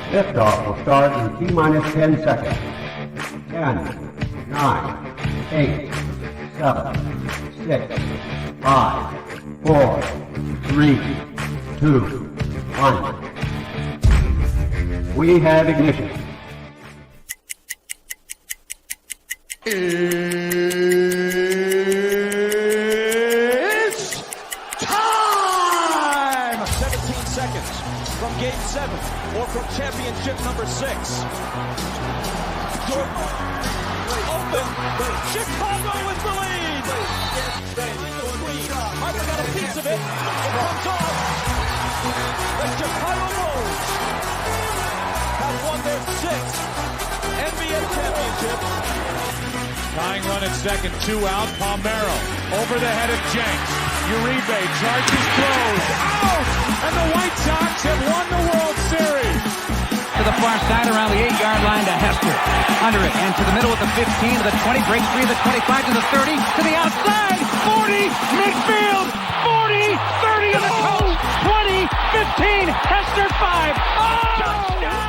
Liftoff will start in T-minus 10 seconds. 10, 9, 8, 7, 6, 5, 4, 3, 2, 1. We have ignition. It's time! 17 seconds from Game 7 or from championship number 6. Jordan open. Chicago with the lead. Harper got a piece of it. It comes off. The Chicago Bulls have won their 6th NBA championship. Tying run at second, 2 out. Palmero over the head of Jenks. Uribe charges, throws, out! And the White Sox have won the World Series. To the far side around the 8-yard line to Hester. Under it and to the middle with the 15 to the 20, breaks free of the 25 to the 30, to the outside, 40, midfield, 40, 30 to the coast, 20, 15, Hester 5. Oh! Touchdown!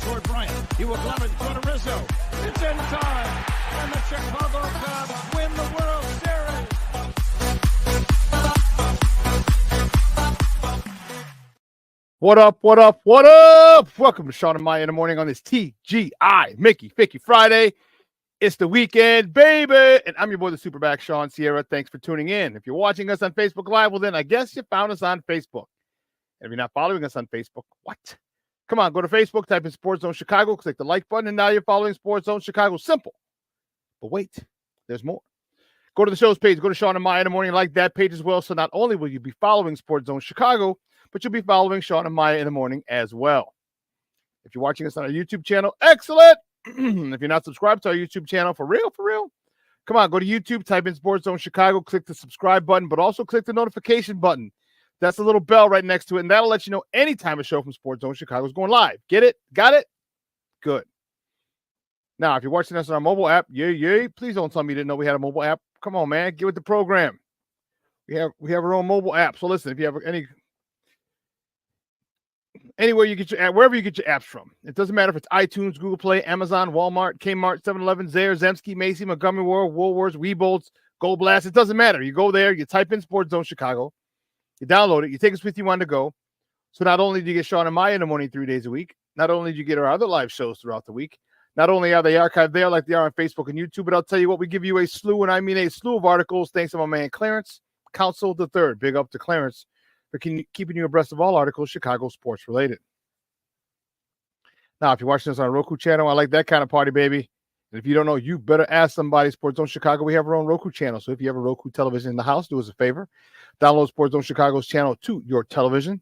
Toward Bryant. He will glove it to Rizzo. It's in time. And the Chicago Cubs win the World Series. What up, what up, what up? Welcome to Shawn and Maya in the morning on this TGI Mickey Ficky Friday. It's the weekend, baby. And I'm your boy, the SuperBack, Shawn Sierra. Thanks for tuning in. If you're watching us on Facebook Live, well, then I guess you found us on Facebook. And if you're not following us on Facebook, what? Come on, go to Facebook, type in Sports Zone Chicago, click the like button, and now you're following Sports Zone Chicago. Simple. But wait, there's more. Go to the show's page, go to Shawn and Maya in the morning, like that page as well. So not only will you be following Sports Zone Chicago, but you'll be following Shawn and Maya in the morning as well. If you're watching us on our YouTube channel, excellent. If you're not subscribed to our YouTube channel, for real, come on, go to YouTube, type in Sports Zone Chicago, click the subscribe button, but also click the notification button. That's the little bell right next to it, and that'll let you know anytime a show from Sports Zone Chicago is going live. Get it? Got it? Good. Now, if you're watching us on our mobile app, yay, please don't tell me you didn't know we had a mobile app. Come on, man, get with the program. We have our own mobile app. So listen, if you have anywhere you get your app, wherever you get your apps from, it doesn't matter if it's iTunes, Google Play, Amazon, Walmart, Kmart, 7-Eleven, Zayre, Zemsky, Macy, Montgomery Ward, Woolworths, Weebolts, Gold Blast. It doesn't matter. You go there, you type in Sports Zone Chicago. You download it. You take us with you on the go. So not only do you get Shawn and Maya in the morning 3 days a week, not only do you get our other live shows throughout the week, not only are they archived there like they are on Facebook and YouTube, but I'll tell you what, we give you a slew, and I mean a slew of articles, thanks to my man Clarence Council III. Big up to Clarence for keeping you abreast of all articles Chicago sports related. Now, if you're watching us on a Roku channel, I like that kind of party, baby. And if you don't know, you better ask somebody. Sports Zone Chicago, we have our own Roku channel. So if you have a Roku television in the house, do us a favor. Download Sports Zone Chicago's channel to your television.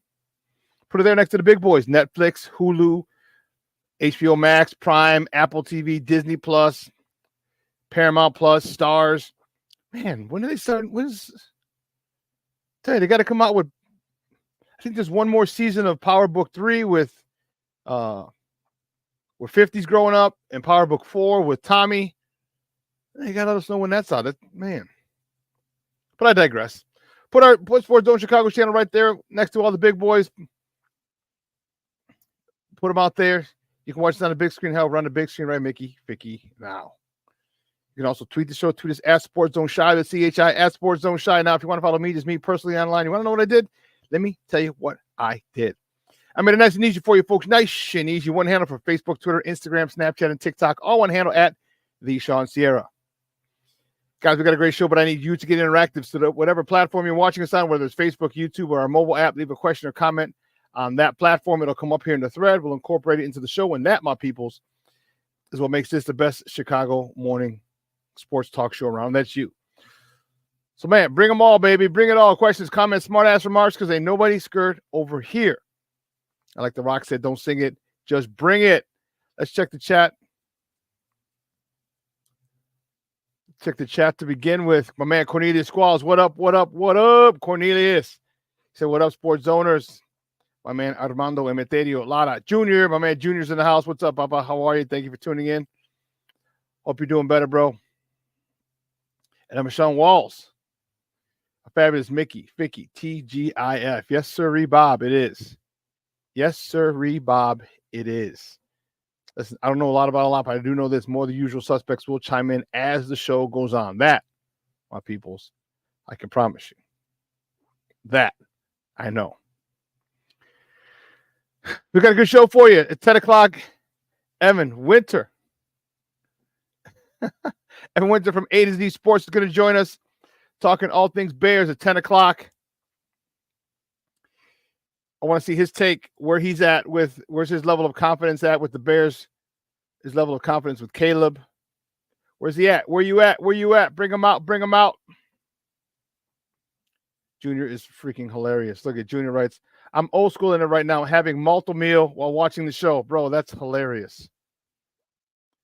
Put it there next to the big boys. Netflix, Hulu, HBO Max, Prime, Apple TV, Disney Plus, Paramount Plus, Stars. Man, when do they start? Tell you, they got to come out with, I think there's one more season of Power Book 3 with 50's growing up, and Power Book 4 with Tommy. They got to let us know when that's out. Man. But I digress. Put Sports Zone Chicago channel right there next to all the big boys. Put them out there. You can watch it on the big screen. Hell, run the big screen, right, Mickey? Ficky, now. You can also tweet the show. Tweet us at Sports Zone Shy, the CHI, at Sports Zone Shy. Now, if you want to follow me, just me personally online. You want to know what I did? Let me tell you what I did. I made it nice and easy for you folks. Nice and easy. One handle for Facebook, Twitter, Instagram, Snapchat, and TikTok. All one handle at The Shawn Sierra. Guys, we got a great show, but I need you to get interactive. So whatever platform you're watching us on, whether it's Facebook, YouTube, or our mobile app, leave a question or comment on that platform. It'll come up here in the thread. We'll incorporate it into the show. And that, my peoples, is what makes this the best Chicago morning sports talk show around. That's you. So, man, bring them all, baby. Bring it all. Questions, comments, smart-ass remarks, because ain't nobody scared over here. I like The Rock said, don't sing it, just bring it. Let's check the chat. Check the chat to begin with. My man Cornelius Squalls. What up, Cornelius? He said, what up, sports zoners? My man Armando Emeterio Lara Jr. My man Junior's in the house. What's up, Papa? How are you? Thank you for tuning in. Hope you're doing better, bro. And I'm Sean Walls. A fabulous Mickey, Ficky, TGIF. Yes, sir, Bob, it is. Yes, sir, Bob, it is. Listen, I don't know a lot about a lot, but I do know this. More of the usual suspects will chime in as the show goes on. That, my peoples, I can promise you. That, I know. We got a good show for you at 10 o'clock. Evan Winter. Evan Winter from A to Z Sports is going to join us, talking all things Bears at 10 o'clock. I want to see his take, where he's at with, where's his level of confidence at with the Bears, his level of confidence with Caleb. Where's he at? Where you at? Where you at? Bring him out. Bring him out. Junior is freaking hilarious. Look at Junior writes, I'm old school in it right now, having multiple meal while watching the show. Bro, that's hilarious.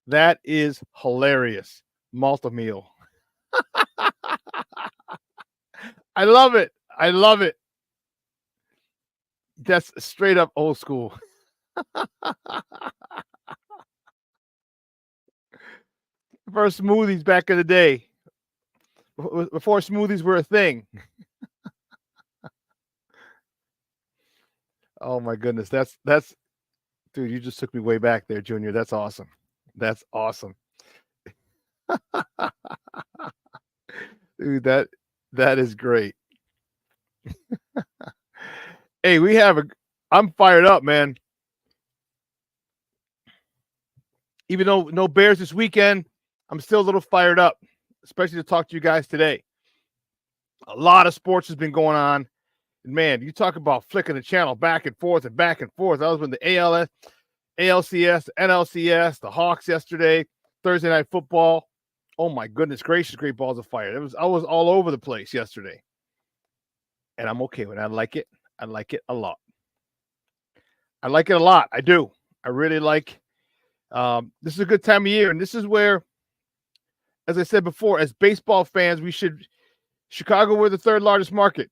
That is hilarious. Multiple meal. I love it. I love it. That's straight up old school. First smoothies back in the day. Before smoothies were a thing. Oh my goodness. That's dude, you just took me way back there, Junior. That's awesome. That's awesome. Dude, that is great. Hey, I'm fired up, man. Even though no Bears this weekend, I'm still a little fired up, especially to talk to you guys today. A lot of sports has been going on. And man, you talk about flicking the channel back and forth and back and forth. I was with the ALS, ALCS, the NLCS, the Hawks yesterday, Thursday Night Football. Oh my goodness gracious, great balls of fire. I was all over the place yesterday. And I'm okay with it. I like it. I like it a lot. I like it a lot. I do. I really like this is a good time of year. And this is where, as I said before, as baseball fans, Chicago, we're the third largest market.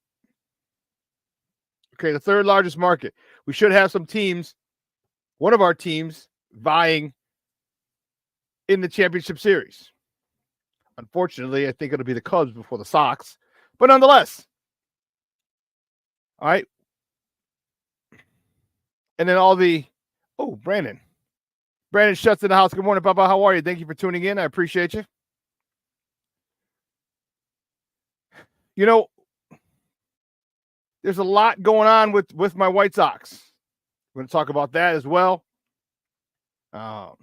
Okay, the third largest market. We should have some teams, one of our teams, vying in the championship series. Unfortunately, I think it'll be the Cubs before the Sox. But nonetheless, all right. And then Brandon. Brandon Shuts in the house. Good morning, Papa. How are you? Thank you for tuning in. I appreciate you. You know, there's a lot going on with my White Sox. We're going to talk about that as well. Not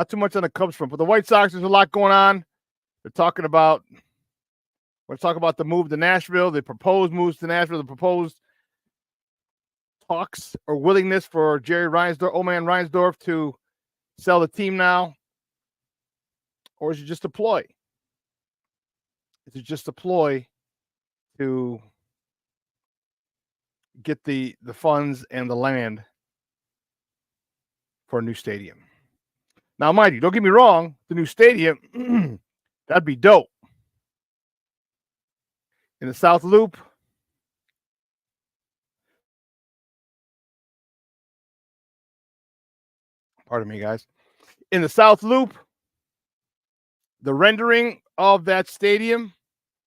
too much on the Cubs front, but the White Sox, there's a lot going on. We're going to talk about the move to Nashville, the proposed moves to Nashville, the proposed talks or willingness for Jerry Reinsdorf, old man Reinsdorf, to sell the team now. Or is it just a ploy? Is it just a ploy to get the funds and the land for a new stadium? Now, mind you, don't get me wrong, the new stadium, that'd be dope. In the South Loop, pardon me, guys. In the South Loop, the rendering of that stadium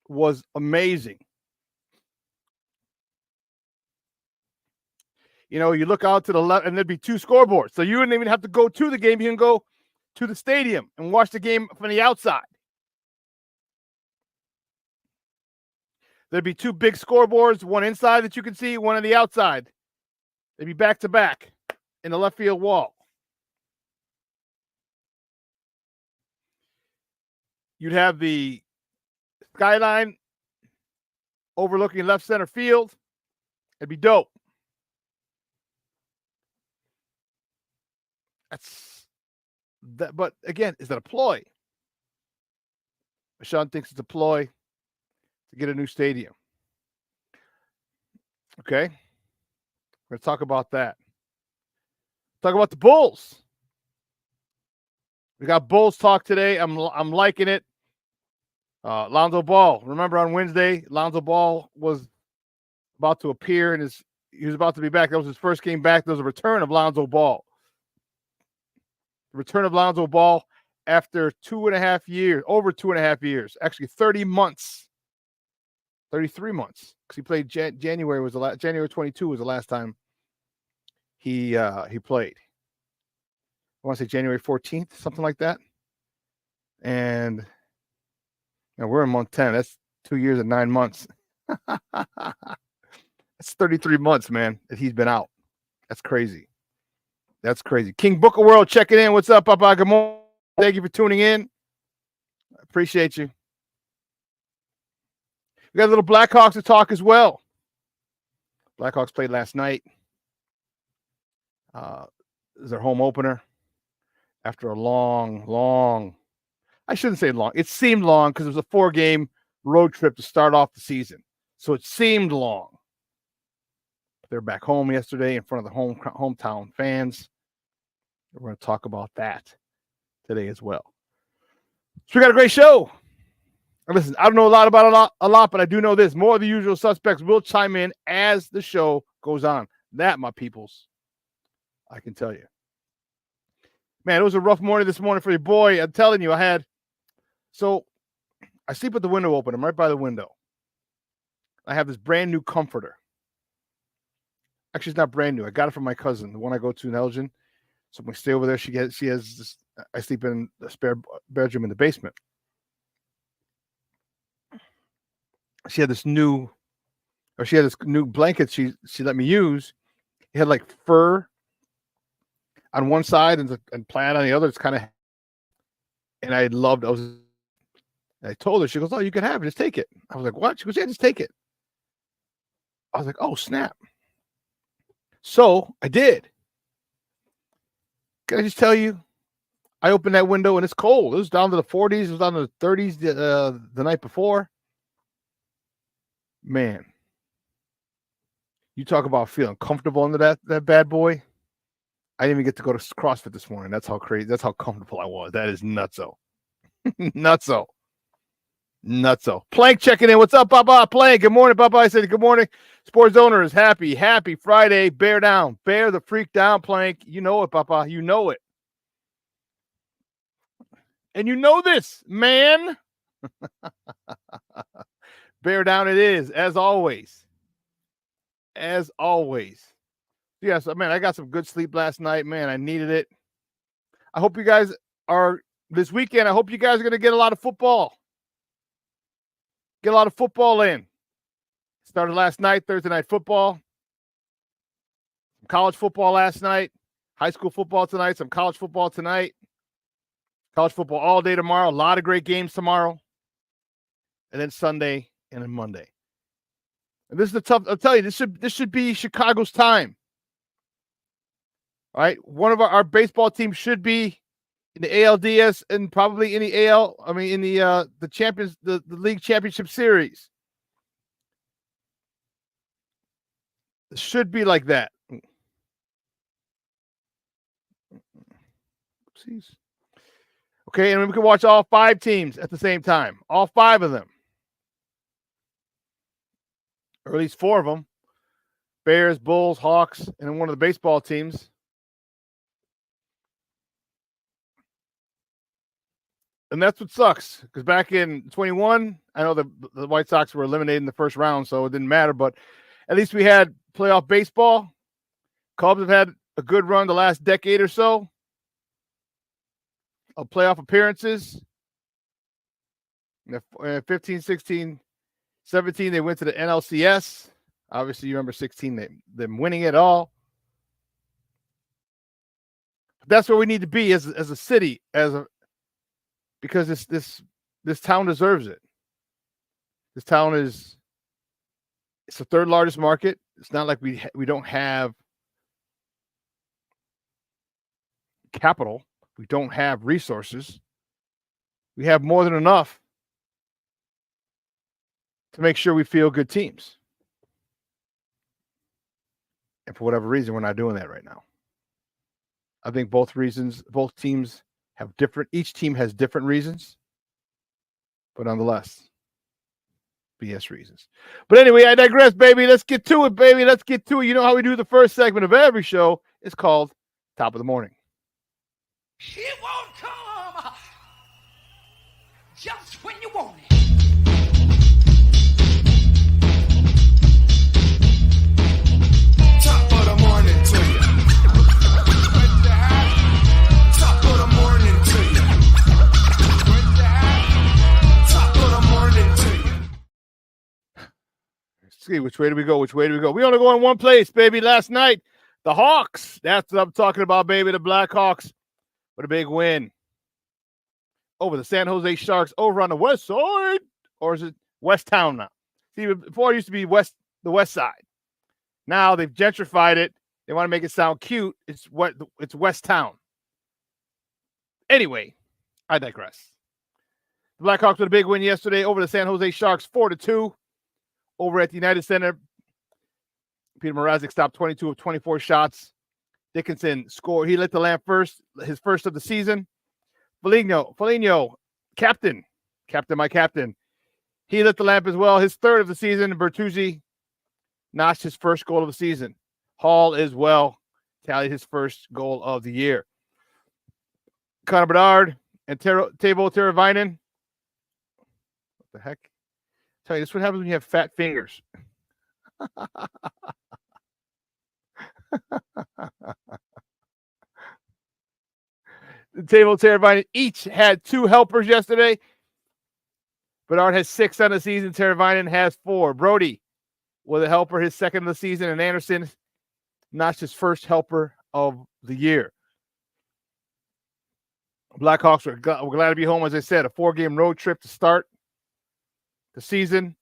was amazing. You know, you look out to the left, and there'd be two scoreboards. So you wouldn't even have to go to the game. You can go to the stadium and watch the game from the outside. There'd be two big scoreboards, one inside that you can see, one on the outside. They'd be back to back in the left field wall. You'd have the skyline overlooking left center field. It'd be dope. But again, is that a ploy? Shawn thinks it's a ploy to get a new stadium. Okay. We're going to talk about that. Talk about the Bulls. We got Bulls talk today. I'm liking it. Lonzo Ball. Remember on Wednesday, Lonzo Ball was about to appear and he was about to be back. That was his first game back. There was a return of Lonzo Ball. The return of Lonzo Ball after 2.5 years, over 2.5 years, actually 30 months, 33 months, because he played January 22 was the last time he played. I want to say January 14th, something like that. And we're in month 10. That's 2 years and 9 months. That's 33 months, man, that he's been out. That's crazy. That's crazy. King Booker World checking in. What's up, Papa? Good morning. Thank you for tuning in. I appreciate you. We got a little Blackhawks to talk as well. Blackhawks played last night. It was their home opener after a long, I shouldn't say long. It seemed long because it was a 4-game road trip to start off the season. So it seemed long. They're back home yesterday in front of the hometown fans. We're going to talk about that today as well. So we got a great show. And listen, I don't know a lot, but I do know this. More of the usual suspects will chime in as the show goes on. That, my peoples, I can tell you. Man, it was a rough morning this morning for your boy. I'm telling you, I sleep with the window open. I'm right by the window. I have this brand new comforter. Actually, it's not brand new. I got it from my cousin, the one I go to in Elgin. So when we stay over there, she has this. I sleep in a spare bedroom in the basement. She had this new blanket she let me use. It had like fur on one side and plaid on the other. It's kind of, and I told her, she goes, "Oh, you can have it. Just take it." I was like, "What?" She goes, "Yeah, just take it." I was like, "Oh, snap." So I did. Can I just tell you, I opened that window and it's cold. It was down to the 40s. It was down to the 30s the night before. Man, you talk about feeling comfortable under that bad boy. I didn't even get to go to CrossFit this morning. That's how crazy. That's how comfortable I was. That is nutso. Nutso. Plank checking in. What's up, Papa? Plank. Good morning, Papa. I said good morning. Sports owner is happy. Happy Friday. Bear down. Bear the freak down, Plank. You know it, Papa. You know it. And you know this, man. Bear down it is, as always. As always. Yes, man, I got some good sleep last night, man. I needed it. I hope you guys are, this weekend, I hope you guys are going to get a lot of football. Get a lot of football in. Started last night, Thursday night football. Some college football last night. High school football tonight. Some college football tonight. College football all day tomorrow. A lot of great games tomorrow. And then Sunday and then Monday. And this is I'll tell you, this should be Chicago's time. All right. One of our baseball teams should be in the ALDS and probably in the in the champions, the league championship series. It should be like that. Oopsies. Okay, and we can watch all 5 teams at the same time. All 5 of them. Or at least 4 of them. Bears, Bulls, Hawks, and then one of the baseball teams. And that's what sucks. Because back in 21, I know the White Sox were eliminated in the first round, so it didn't matter. But at least we had playoff baseball. Cubs have had a good run the last decade or so of playoff appearances. 15, 16, 17, they went to the NLCS. Obviously, you remember 16, them winning it all. But that's where we need to be as a city, because this town deserves it. This town it's the 3rd largest market. It's not like we don't have capital. We don't have resources. We have more than enough to make sure we field good teams. And for whatever reason, we're not doing that right now. I think both teams have each team has different reasons, but nonetheless, BS reasons. But anyway, I digress, baby. Let's get to it, baby. Let's get to it. You know how we do the first segment of every show. It's called Top of the Morning. It won't come when you want it. Top of the morning to you. What's the hat? Top of the morning to you. What's the hat? Top of the morning to you. Let's see, which way do we go? Which way do we go? We only go in one place, baby. Last night, the Hawks. That's what I'm talking about, baby. The Blackhawks with a big win over the San Jose Sharks over on the west side. Or is it West Town now? See, before it used to be the west side. Now they've gentrified it. They want to make it sound cute. It's West Town. Anyway, I digress. The Blackhawks with a big win yesterday over the San Jose Sharks, 4-2 over at the United Center. Peter Mrazek stopped 22 of 24 shots. Dickinson scored. He lit the lamp first, his first of the season. Foligno, captain, my captain. He lit the lamp as well, his third of the season. Bertuzzi notched his first goal of the season. Hall as well tallied his first goal of the year. Connor Bedard and Teuvo Teravainen. What the heck? Tell you, this is what happens when you have fat fingers. Teuvo Teravainen each had 2 helpers yesterday. Bedard has 6 on the season. Teravainen has 4. Brody with a helper, his second of the season, and Anderson notched his first helper of the year. Blackhawks were glad to be home, as I said, a 4-game road trip to start the season.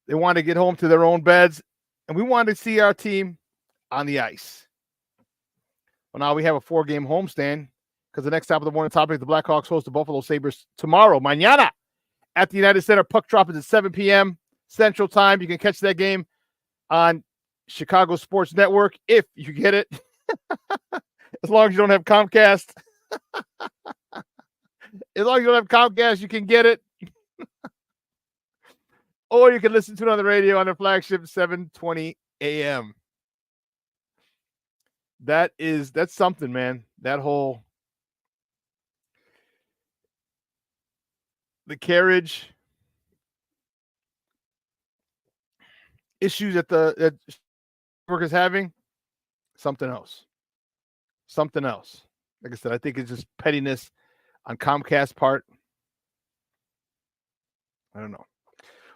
They wanted to get home to their own beds, and we wanted to see our team on the ice. Well, now we have a 4-game homestand because the next top of the morning topic, the Blackhawks host the Buffalo Sabres tomorrow, mañana, at the United Center. Puck drop is at 7 p.m. Central Time. You can catch that game on Chicago Sports Network if you get it. As long as you don't have Comcast. As long as you don't have Comcast, you can get it. Or you can listen to it on the radio on their flagship 7:20 a.m. That's something, man. That whole the carriage issues that work is having, something else. Like I said, I think it's just pettiness on Comcast part. I don't know.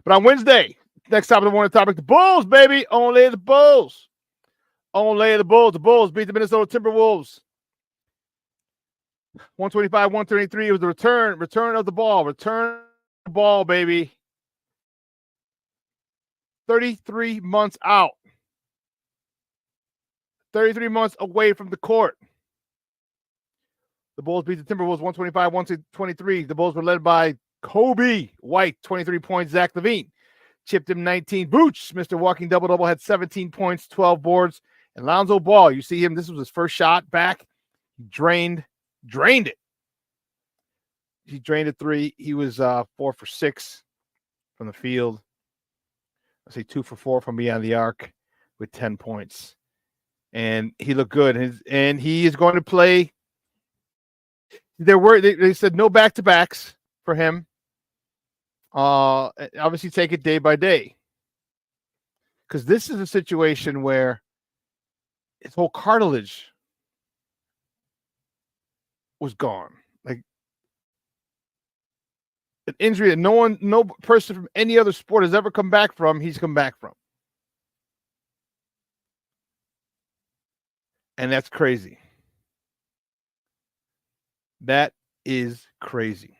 But on Wednesday, next top of the morning topic, the Bulls, baby. Only the Bulls. Only the Bulls. The Bulls beat the Minnesota Timberwolves. 125-133. It was the return of the ball. Return of the ball, baby. 33 months out. 33 months away from the court. The Bulls beat the Timberwolves 125-123. The Bulls were led by Kobe White, 23 points. Zach LaVine chipped him 19. Booch, Mr. Walking Double-Double, had 17 points, 12 boards. And Lonzo Ball, you see him, this was his first shot back. He drained it. He drained a 3. He was 4 for 6 from the field. I say 2 for 4 from beyond the arc with 10 points. And he looked good. And he is going to play. They said no back-to-backs for him. Obviously take it day by day. Because this is a situation where his whole cartilage was gone. Like an injury that no person from any other sport has ever come back from, he's come back from. And that's crazy. That is crazy.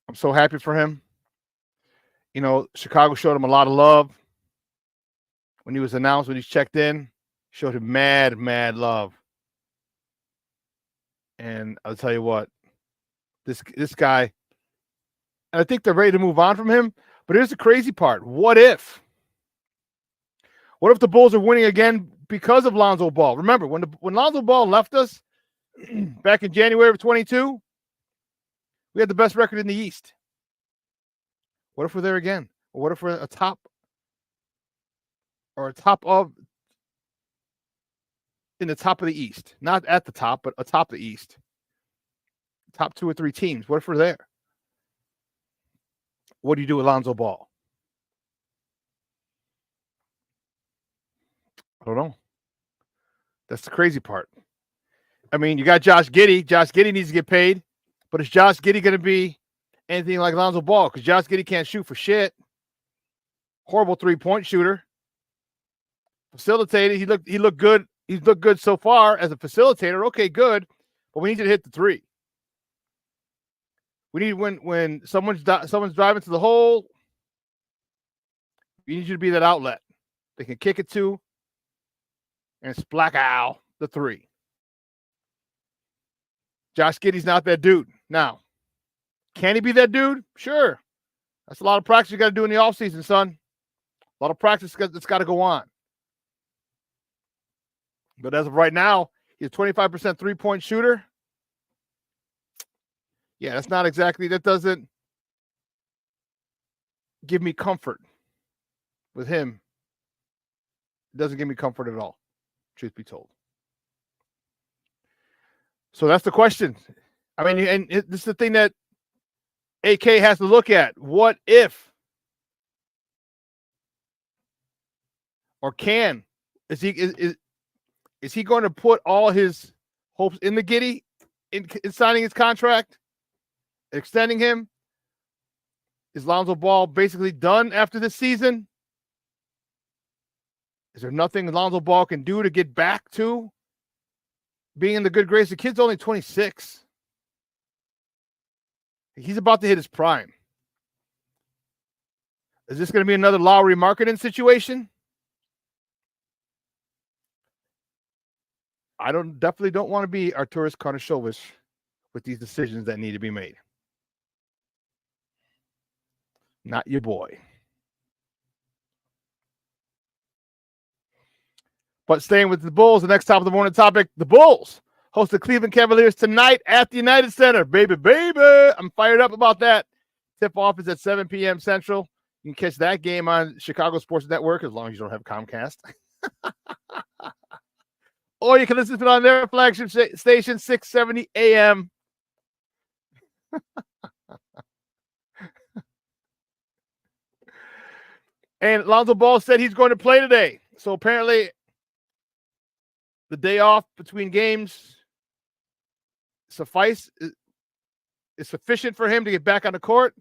I'm so happy for him. You know, Chicago showed him a lot of love. When he was announced, when he's checked in, showed him mad love. And I'll tell you what, this guy, and I think they're ready to move on from him. But here's the crazy part. What if the Bulls are winning again because of Lonzo Ball? Remember, when Lonzo Ball left us back in January of 22, we had the best record in the East. What if we're there again? Or what if we're in the top of the East? Not at the top, but atop the East. top 2 or 3 teams. What if we're there? What do you do with Lonzo Ball? I don't know. That's the crazy part. I mean, you got Josh Giddey. Josh Giddey needs to get paid. But is Josh Giddey going to be anything like Lonzo Ball? Because Josh Giddey can't shoot for shit. Horrible 3-point shooter. Facilitated. He looked good. He's looked good so far as a facilitator. Okay, good. But we need you to hit the 3. We need when someone's driving to the hole, we need you to be that outlet. They can kick it to and splack the 3. Josh Giddey's not that dude. Now, can he be that dude? Sure. That's a lot of practice you got to do in the offseason, son. A lot of practice that's got to go on. But as of right now, he's a 25% 3-point shooter. Yeah, that's not exactly, that doesn't give me comfort with him. It doesn't give me comfort at all, truth be told. So that's the question. I mean, and this is the thing that AK has to look at. What if, or can, is he going to put all his hopes in the Giddey in signing his contract, extending him? Is Lonzo Ball basically done after this season? Is there nothing Lonzo Ball can do to get back to being in the good grace? The kid's only 26. He's about to hit his prime. Is this going to be another Lowry marketing situation? I definitely don't want to be Arturas Karnisovas with these decisions that need to be made. Not your boy. But staying with the Bulls, the next top of the morning topic, the Bulls host the Cleveland Cavaliers tonight at the United Center. Baby. I'm fired up about that. Tip-off is at 7 p.m. Central. You can catch that game on Chicago Sports Network as long as you don't have Comcast. Or you can listen to it on their flagship station, 670 AM. And Lonzo Ball said he's going to play today. So apparently the day off between games is sufficient for him to get back on the court.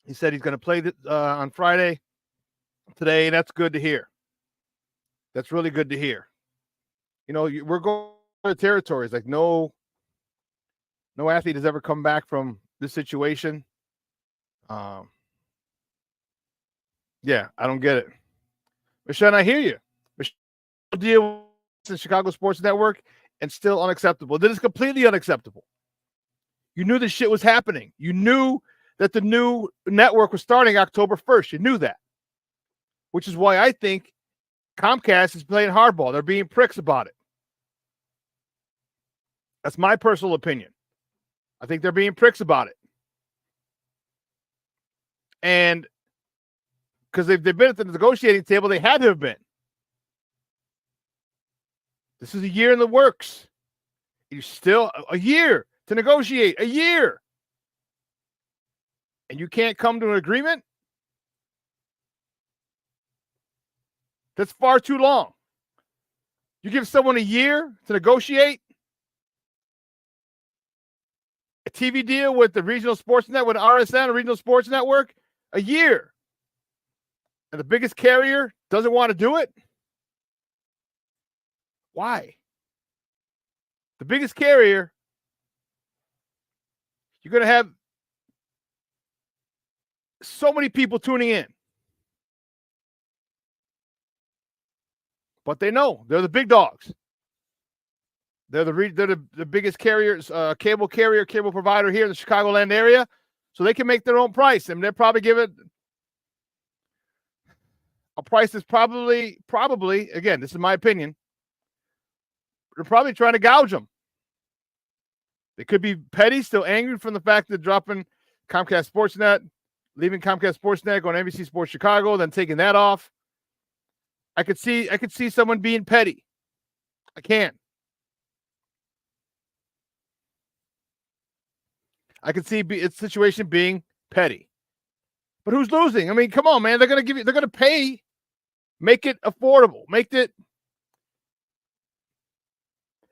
He said he's going to play on Friday today, and that's good to hear. That's really good to hear. You know, we're going to territories like no athlete has ever come back from this situation. Yeah, I don't get it. Michelle, I hear you. Michelle deal with Chicago Sports Network and still unacceptable. That is completely unacceptable. You knew this shit was happening. You knew that the new network was starting October 1st. You knew that. Which is why I think Comcast is playing hardball. They're being pricks about it. That's my personal opinion. I think they're being pricks about it. And because they've been at the negotiating table, they had to have been. This is a year in the works. You still a year to negotiate, a year. And you can't come to an agreement? That's far too long. You give someone a year to negotiate a TV deal with the regional sports network, with RSN, a regional sports network, a year. And the biggest carrier doesn't want to do it? Why? The biggest carrier, you're going to have so many people tuning in. But they know they're the big dogs. They're the biggest carriers, cable carrier, cable provider here in the Chicagoland area, so they can make their own price, and they'll probably give it a price that's probably again, this is my opinion. They're probably trying to gouge them. They could be petty, still angry from the fact that dropping Comcast Sportsnet, leaving Comcast Sportsnet, going to NBC Sports Chicago, then taking that off. I could see someone being petty. I can. I could see its situation being petty. But who's losing? I mean, come on, man. They're going to pay, make it affordable, make it.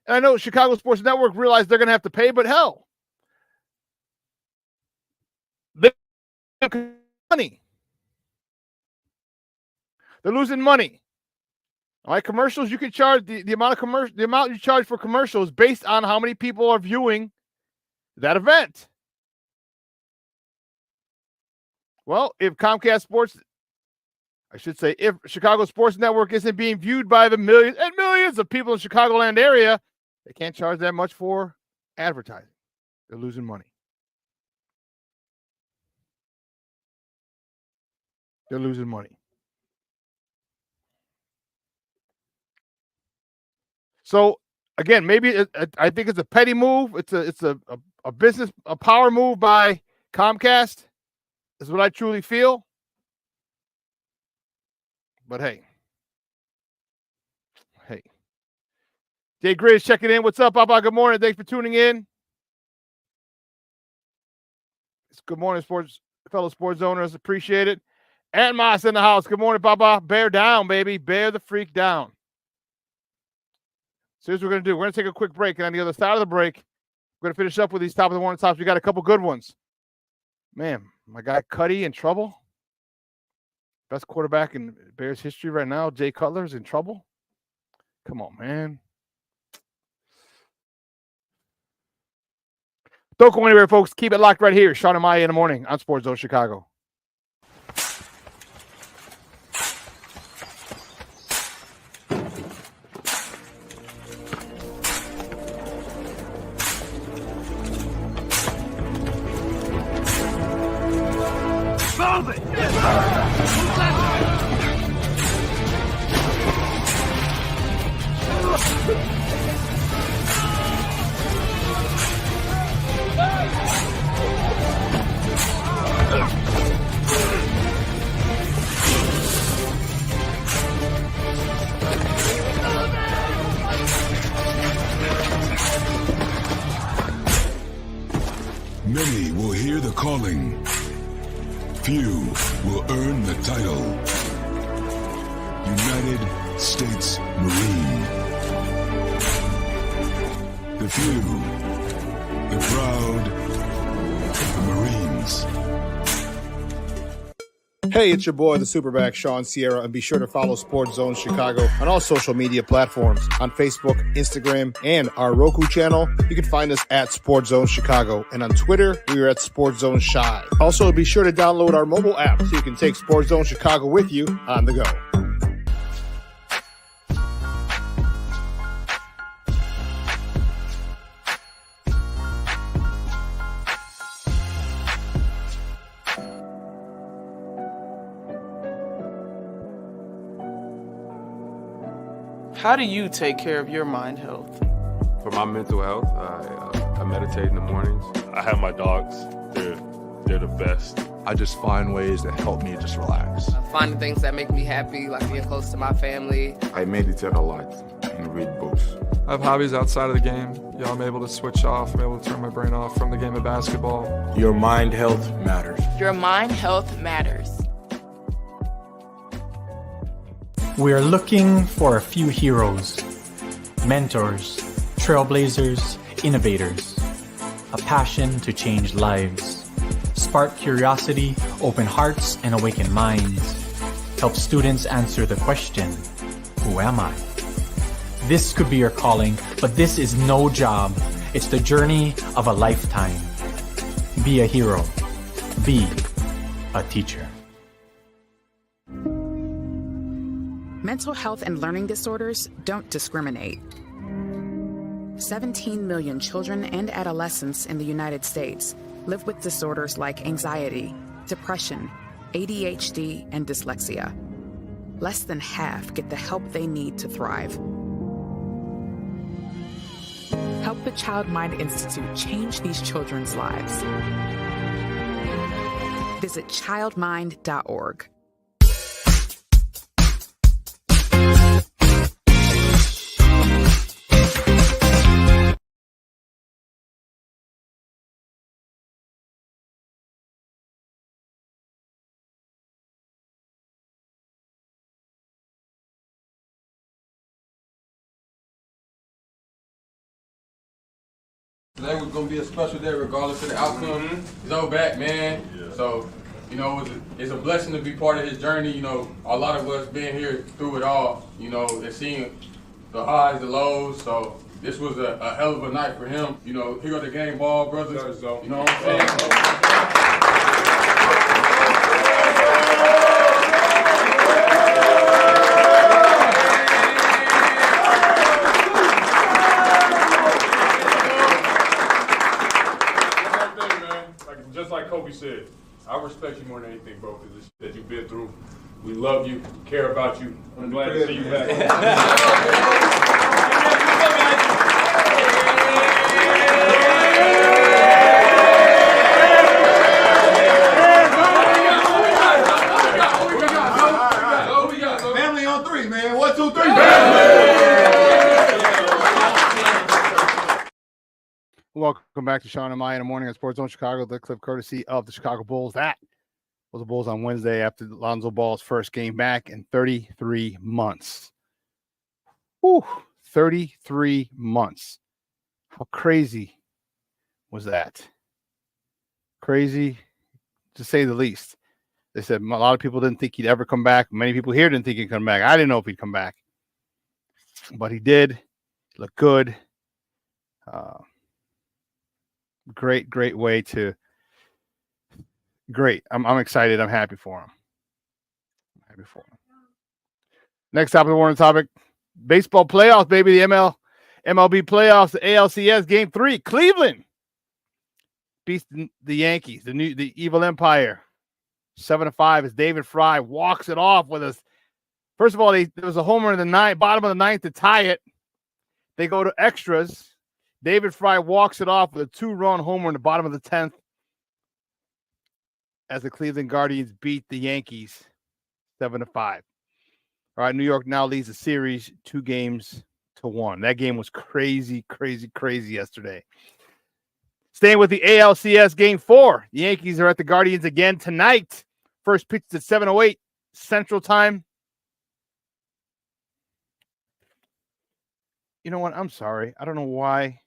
And I know Chicago Sports Network realized they're going to have to pay, but hell, they're losing money. They're losing money. All right, commercials, you can charge the amount you charge for commercials based on how many people are viewing that event. Well, if Comcast Sports, I should say, if Chicago Sports Network isn't being viewed by the millions and millions of people in the Chicagoland area, they can't charge that much for advertising. They're losing money. They're losing money. So again, maybe I think it's a petty move. It's a business, a power move by Comcast. Is what I truly feel. But hey. Jay Grizz checking in. What's up, Papa? Good morning. Thanks for tuning in. It's good morning, fellow sports owners. Appreciate it. And Moss in the house. Good morning, Papa. Bear down, baby. Bear the freak down. So here's what we're going to do. We're going to take a quick break. And on the other side of the break, we're going to finish up with these top of the morning tops. We got a couple good ones. Man, my guy Cuddy in trouble. Best quarterback in Bears history right now. Jay Cutler's in trouble. Come on, man. Don't go anywhere, folks. Keep it locked right here. Shawn and Maya in the morning on Sports Zone Chicago. Many will hear the calling. Few will earn the title. United States Marine. The few, the proud, the Marines. Hey, it's your boy, the SuperBack, Shawn Sierra, and be sure to follow Sports Zone Chicago on all social media platforms, on Facebook, Instagram, and our Roku channel. You can find us at Sports Zone Chicago, and on Twitter, we are at Sports Zone Shy. Also, be sure to download our mobile app so you can take Sports Zone Chicago with you on the go. How do you take care of your mind health? For my mental health, I meditate in the mornings. I have my dogs. They're the best. I just find ways that help me just relax. Finding things that make me happy, like being close to my family. I meditate a lot and read books. I have hobbies outside of the game. I'm able to switch off. I'm able to turn my brain off from the game of basketball. Your mind health matters. Your mind health matters. We are looking for a few heroes, mentors, trailblazers, innovators, a passion to change lives, spark curiosity, open hearts, and awaken minds, help students answer the question, who am I? This could be your calling, but this is no job. It's the journey of a lifetime. Be a hero. Be a teacher. Mental health and learning disorders don't discriminate. 17 million children and adolescents in the United States live with disorders like anxiety, depression, ADHD, and dyslexia. Less than half get the help they need to thrive. Help the Child Mind Institute change these children's lives. Visit childmind.org. Today was going to be a special day regardless of the outcome. He's over back, man. Yeah. So, you know, it's a blessing to be part of his journey. You know, a lot of us being here through it all, you know, and seeing the highs, the lows. So this was a hell of a night for him. You know, here go the game ball, brothers. So, you know what I'm saying? Just like Kobe said, I respect you more than anything, bro, because this that you've been through. We love you, care about you. I'm glad to see you back. Family on three, man. 1, 2, 3. Welcome back to Shawn and Maya in the morning on Sports Zone Chicago, the clip courtesy of the Chicago Bulls. That was the Bulls on Wednesday after Lonzo Ball's first game back in 33 months. Whew, 33 months. How crazy was that? Crazy, to say the least. They said a lot of people didn't think he'd ever come back. Many people here didn't think he'd come back. I didn't know if he'd come back. But he did. He looked good. Great way to I'm excited. I'm happy for him. Next topic, one topic. Baseball playoffs, baby. The MLB playoffs, the ALCS game 3. Cleveland beats the Yankees, the evil empire. 7-5 as David Fry walks it off with us. First of all, there was a homer in the bottom of the ninth to tie it. They go to extras. David Fry walks it off with a 2-run homer in the bottom of the 10th as the Cleveland Guardians beat the Yankees 7-5. All right, New York now leads the series 2-1. That game was crazy yesterday. Staying with the ALCS game 4, the Yankees are at the Guardians again tonight. First pitch is at 7:08 Central Time. You know what? I'm sorry. I don't know why.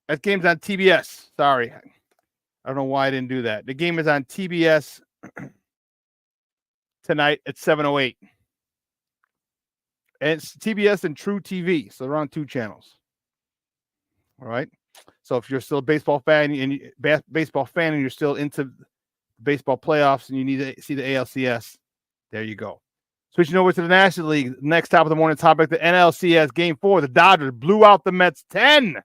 That game's on TBS. Sorry. I don't know why I didn't do that. The game is on TBS tonight at 7:08. And it's TBS and True TV. So they're on 2 channels. All right. So if you're still a baseball fan and you're still into baseball playoffs and you need to see the ALCS, there you go. Switching over to the National League. Next top of the morning topic, the NLCS game 4. The Dodgers blew out the Mets 10-2.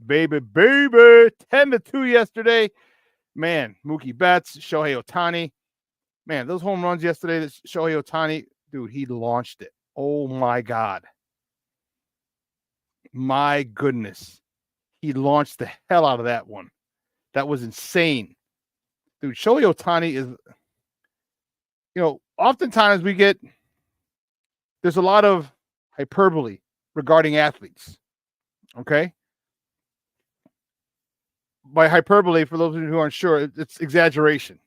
Baby. 10-2 yesterday. Man, Mookie Betts, Shohei Ohtani. Man, those home runs yesterday, that Shohei Ohtani, dude, he launched it. Oh, my God. My goodness. He launched the hell out of that one. That was insane. Dude, Shohei Ohtani is, you know, oftentimes there's a lot of hyperbole regarding athletes. Okay? By hyperbole, for those of you who aren't sure, it's exaggeration.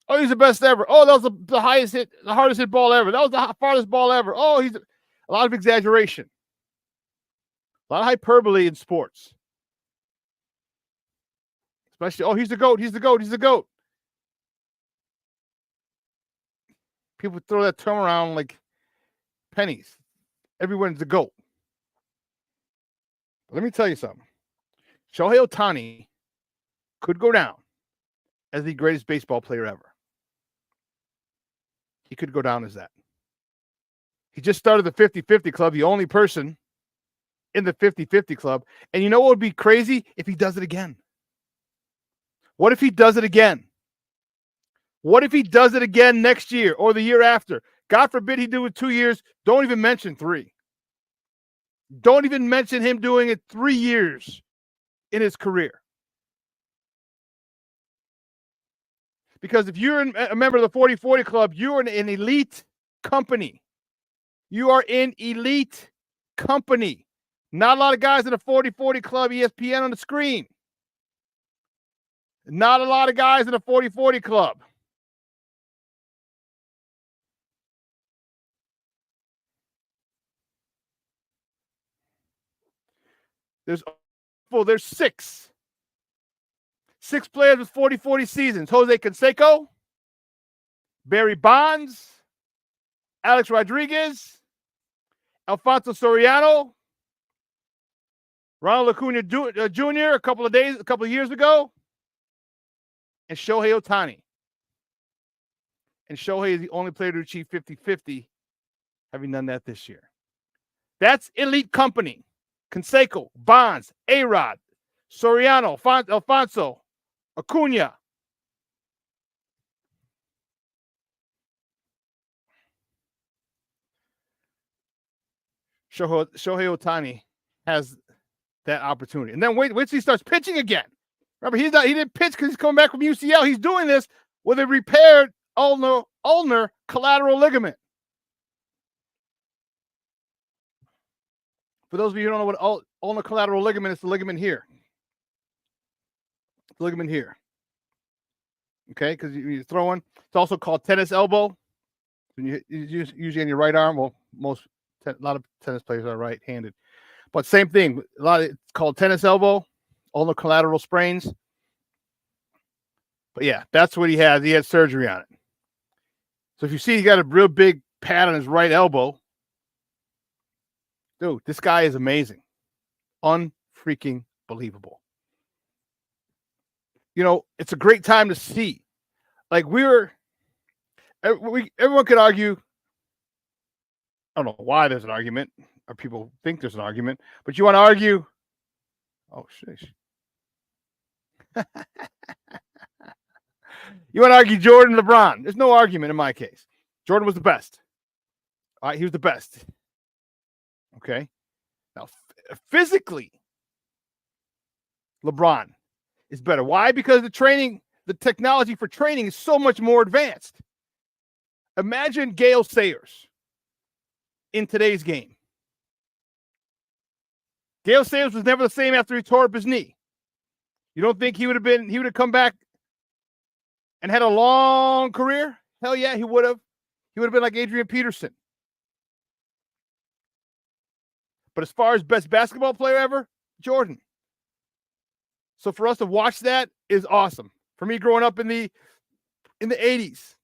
Oh, he's the best ever. Oh, that was the highest hit, the hardest hit ball ever. That was the farthest ball ever. Oh, he's a lot of exaggeration. A lot of hyperbole in sports. Especially, oh, he's the GOAT. People throw that term around like pennies. Everyone's the GOAT. But let me tell you something. Shohei Ohtani could go down as the greatest baseball player ever. He could go down as that. He just started the 50-50 club, the only person in the 50-50 club. And you know what would be crazy? If he does it again. What if he does it again? What if he does it again next year or the year after? God forbid he do it 2 years. Don't even mention 3. Don't even mention him doing it 3 years in his career. Because if you're a member of the 40-40 club, you're in an elite company. You are in elite company. Not a lot of guys in the 40-40 club, ESPN on the screen. Not a lot of guys in the 40-40 club. There's six. 6 players with 40-40 seasons. Jose Canseco, Barry Bonds, Alex Rodriguez, Alfonso Soriano, Ronald Acuna Jr. a couple of years ago, and Shohei Ohtani. And Shohei is the only player to achieve 50-50, having done that this year. That's elite company. Canseco, Bonds, A-Rod, Soriano, Alfonso, Acuna. Shohei Ohtani has that opportunity. And then wait till he starts pitching again. Remember, he didn't pitch because he's coming back from UCL. He's doing this with a repaired ulnar collateral ligament. For those of you who don't know what ulnar collateral ligament is, the ligament here. The ligament here. Okay, because you're throwing. It's also called tennis elbow. Usually on your right arm. Well, a lot of tennis players are right-handed. But same thing. It's called tennis elbow, ulnar collateral sprains. But yeah, that's what he has. He had surgery on it. So if you see, he got a real big pad on his right elbow. Dude, this guy is amazing. Unfreaking believable. You know, it's a great time to see. Like everyone could argue. I don't know why there's an argument, or people think there's an argument, but you want to argue. Oh, sheesh. You want to argue Jordan, LeBron. There's no argument in my case. Jordan was the best. All right, he was the best. Okay. Now, physically, LeBron is better. Why? Because the technology for training is so much more advanced. Imagine Gale Sayers in today's game. Gale Sayers was never the same after he tore up his knee. You don't think he would have come back and had a long career? Hell yeah, he would have. He would have been like Adrian Peterson. But as far as best basketball player ever, Jordan. So for us to watch that is awesome. For me, growing up in the 80s,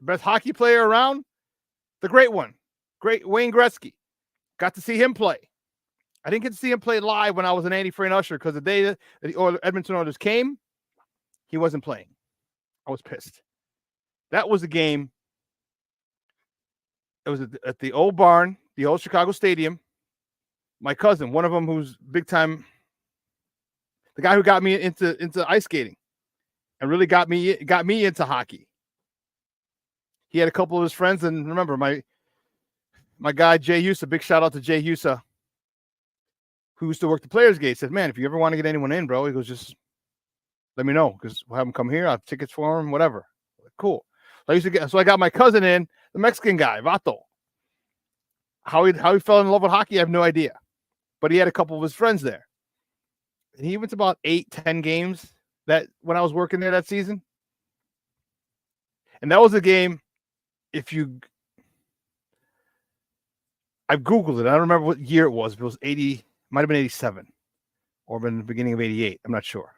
the best hockey player around, the great one, Wayne Gretzky. Got to see him play. I didn't get to see him play live when I was an Andy Frayne Usher because the day that the Edmonton Oilers came, he wasn't playing. I was pissed. That was a game. It was at the old barn, the old Chicago Stadium. My cousin, one of them who's big time, the guy who got me into ice skating and really got me into hockey. He had a couple of his friends, and remember my guy Jay Husa, big shout out to Jay Husa, who used to work the Players Gate, said, "Man, if you ever want to get anyone in, bro," he goes, "just let me know because we'll have him come here. I'll have tickets for him, whatever." Cool. So I got my cousin in, the Mexican guy, Vato. How he fell in love with hockey, I have no idea. But he had a couple of his friends there. And he went to about 8-10 games that when I was working there that season. And that was a game, I've Googled it. I don't remember what year it was. If it was 80, might have been 87 or been the beginning of 88. I'm not sure.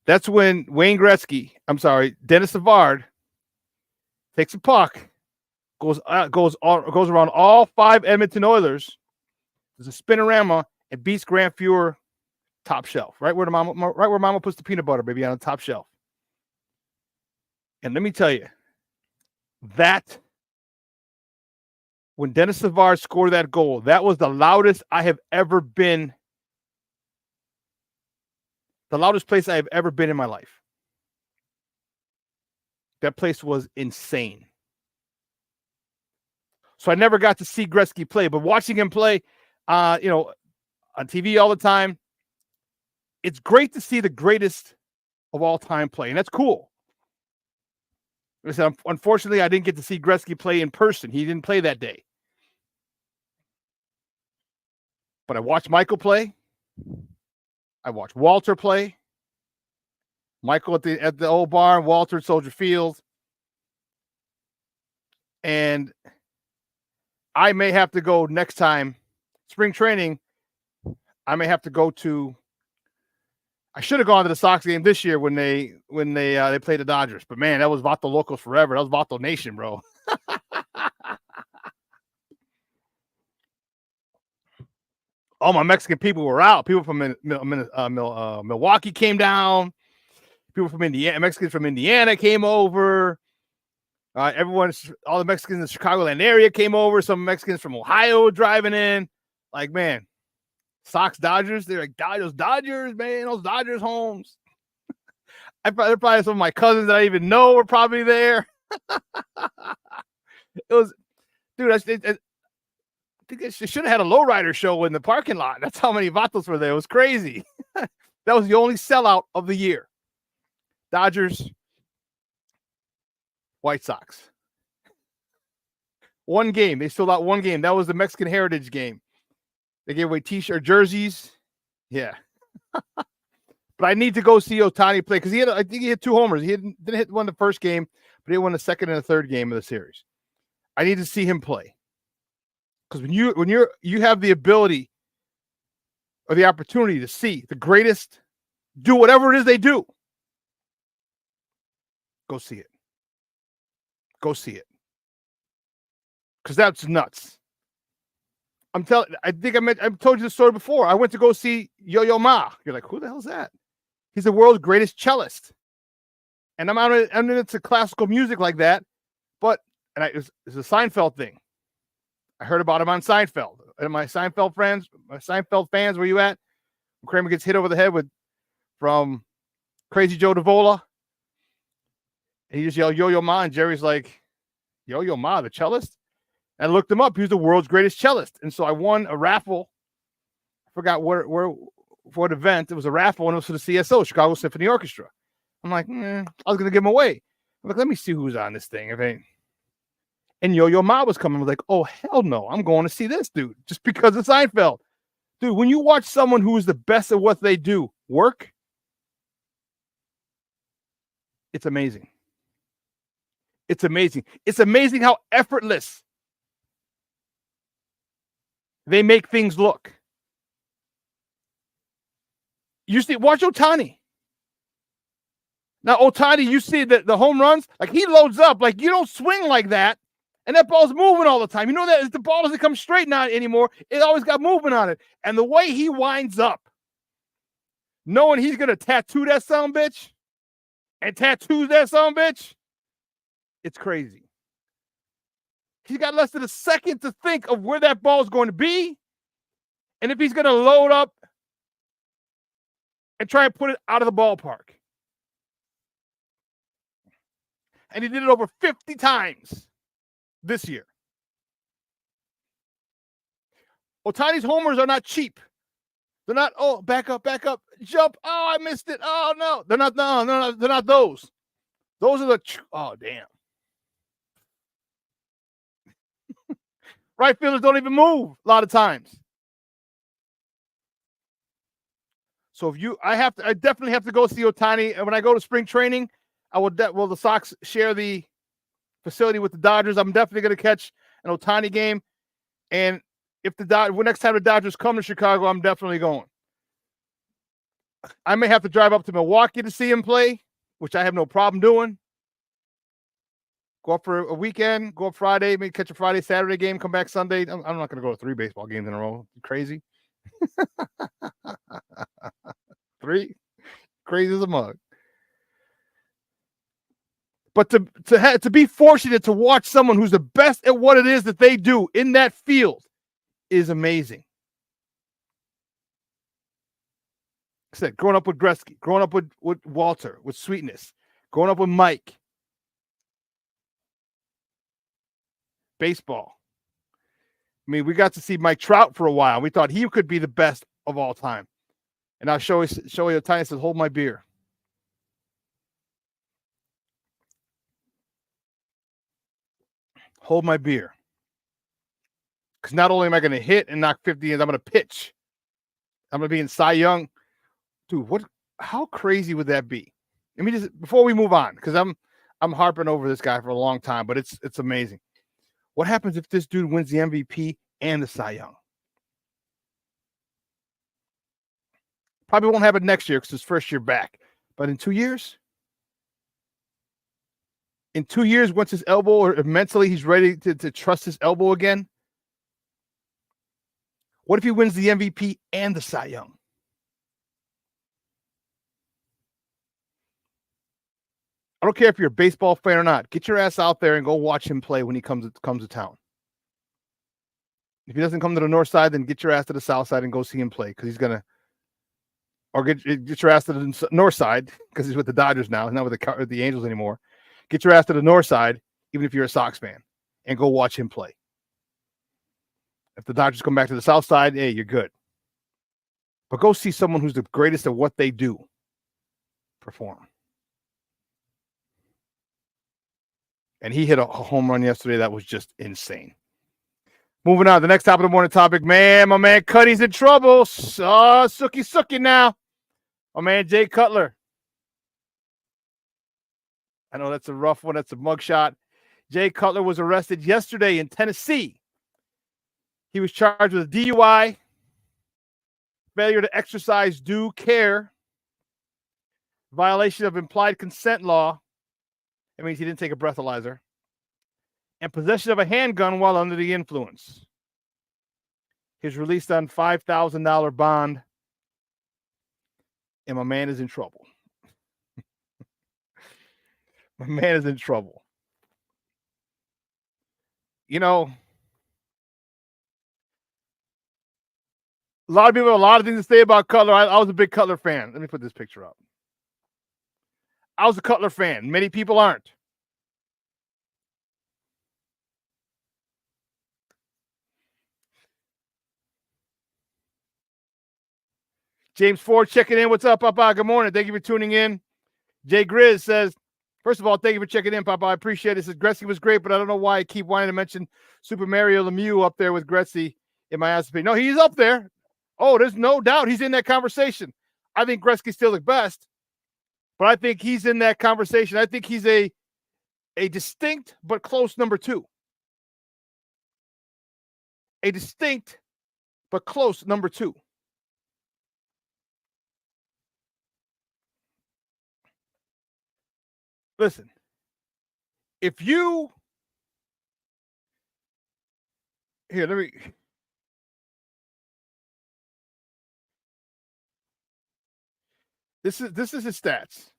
That's when Dennis Savard takes a puck, goes around all 5 Edmonton Oilers. There's a spinorama and beats Grant Fuhr top shelf, right where Mama puts the peanut butter, baby, on the top shelf. And let me tell you, that when Dennis Savard scored that goal, that was the loudest I have ever been. The loudest place I have ever been in my life. That place was insane. So I never got to see Gretzky play, but watching him play, on TV all the time, it's great to see the greatest of all time play, and that's cool. Like I said, unfortunately, I didn't get to see Gretzky play in person. He didn't play that day. But I watched Michael play. I watched Walter play. Michael at the old barn, Walter at Soldier Field. And I may have to go next time, spring training, I may have to go to. I should have gone to the Sox game this year when they played the Dodgers. But man, that was Vato Locos forever. That was Vato Nation, bro. All my Mexican people were out. People from Milwaukee came down. People from Indiana, Mexicans from Indiana came over. All the Mexicans in the Chicagoland area came over. Some Mexicans from Ohio driving in. Like, man, Sox Dodgers. They're like, those Dodgers, man, those Dodgers homes. They're probably some of my cousins that I even know were probably there. It was, dude, I think they should have had a lowrider show in the parking lot. That's how many vatos were there. It was crazy. That was the only sellout of the year. Dodgers, White Sox. One game. They sold out one game. That was the Mexican Heritage game. They gave away T-shirt jerseys. Yeah. But I need to go see Ohtani play because I think he hit 2 homers. He didn't hit one the first game, but he won the second and the third game of the series. I need to see him play. Because when you have the ability or the opportunity to see the greatest do whatever it is they do, go see it. Go see it. Because that's nuts. I think I've told you the story before. I went to go see Yo-Yo Ma. You're like, who the hell is that? He's the world's greatest cellist. And I'm into classical music like that. But it's a Seinfeld thing. I heard about him on Seinfeld. And my Seinfeld fans, where you at? When Kramer gets hit over the head from Crazy Joe Davola. And he just yelled Yo-Yo Ma, and Jerry's like, Yo-Yo Ma, the cellist? And I looked him up. He was the world's greatest cellist. And so I won a raffle. I forgot where for an event. It was a raffle, and it was for the CSO, Chicago Symphony Orchestra. I'm like, I was going to give him away. I'm like, let me see who's on this thing. And Yo-Yo Ma was coming. I was like, oh, hell no. I'm going to see this dude just because of Seinfeld. Dude, when you watch someone who is the best at what they do work, it's amazing. It's amazing. It's amazing how effortless they make things look. You see, watch Ohtani. Now, Ohtani, you see the home runs, like he loads up, like you don't swing like that, and that ball's moving all the time. You know that if the ball doesn't come straight now anymore, it always got movement on it. And the way he winds up, knowing he's going to tattoo that sumbitch and tattoos that sumbitch, it's crazy. He's got less than a second to think of where that ball is going to be and if he's going to load up and try and put it out of the ballpark. And he did it over 50 times this year. Ohtani's homers are not cheap. They're not, oh, back up, jump. Oh, I missed it. Oh, no. They're not those. Those are the, oh, damn. Right fielders don't even move a lot of times. So I definitely have to go see Ohtani. And when I go to spring training, the Sox share the facility with the Dodgers. I'm definitely going to catch an Ohtani game. And if next time the Dodgers come to Chicago, I'm definitely going. I may have to drive up to Milwaukee to see him play, which I have no problem doing. Go up for a weekend, go up Friday, maybe catch a Friday, Saturday game, come back Sunday. I'm not going to go to 3 baseball games in a row. You crazy? 3? Crazy as a mug. But to be fortunate to watch someone who's the best at what it is that they do in that field is amazing. Like I said, growing up with Gretzky, growing up with Walter, with Sweetness, growing up with Mike. Baseball. I mean, we got to see Mike Trout for a while. We thought he could be the best of all time. And now Shohei Ohtani says, hold my beer. Hold my beer. Because not only am I going to hit and knock 50 ends, I'm going to pitch. I'm going to be in Cy Young. Dude, how crazy would that be? I mean, before we move on, because I'm harping over this guy for a long time, but it's amazing. What happens if this dude wins the MVP and the Cy Young? Probably won't happen next year because it's his first year back. But in 2 years? In 2 years, once his elbow or mentally he's ready to trust his elbow again? What if he wins the MVP and the Cy Young? I don't care if you're a baseball fan or not. Get your ass out there and go watch him play when he comes to town. If he doesn't come to the north side, then get your ass to the south side and go see him play because he's going to – or get your ass to the north side because he's with the Dodgers now. He's not with the Angels anymore. Get your ass to the north side, even if you're a Sox fan, and go watch him play. If the Dodgers come back to the south side, hey, you're good. But go see someone who's the greatest at what they do perform. And he hit a home run yesterday that was just insane. Moving on, the next top of the morning topic, man, my man Cuddy's in trouble. Sookie now. My man Jay Cutler. I know that's a rough one. That's a mugshot. Jay Cutler was arrested yesterday in Tennessee. He was charged with DUI, failure to exercise due care, violation of implied consent law. That means he didn't take a breathalyzer. And possession of a handgun while under the influence. He was released on $5,000 bond. And my man is in trouble. My man is in trouble. You know, a lot of people have a lot of things to say about Cutler. I was a big Cutler fan. Let me put this picture up. I was a Cutler fan. Many people aren't. James Ford checking in. What's up, Papa? Good morning. Thank you for tuning in. Jay Grizz says, first of all, thank you for checking in, Papa. I appreciate it. Says Gretzky was great, but I don't know why I keep wanting to mention Super Mario Lemieux up there with Gretzky in my ass. No, he's up there. Oh, there's no doubt he's in that conversation. I think Gretzky's still the best, but I think he's in that conversation. I think he's a distinct but close number two. A distinct but close number two. Listen, if you here, let me. This is his stats.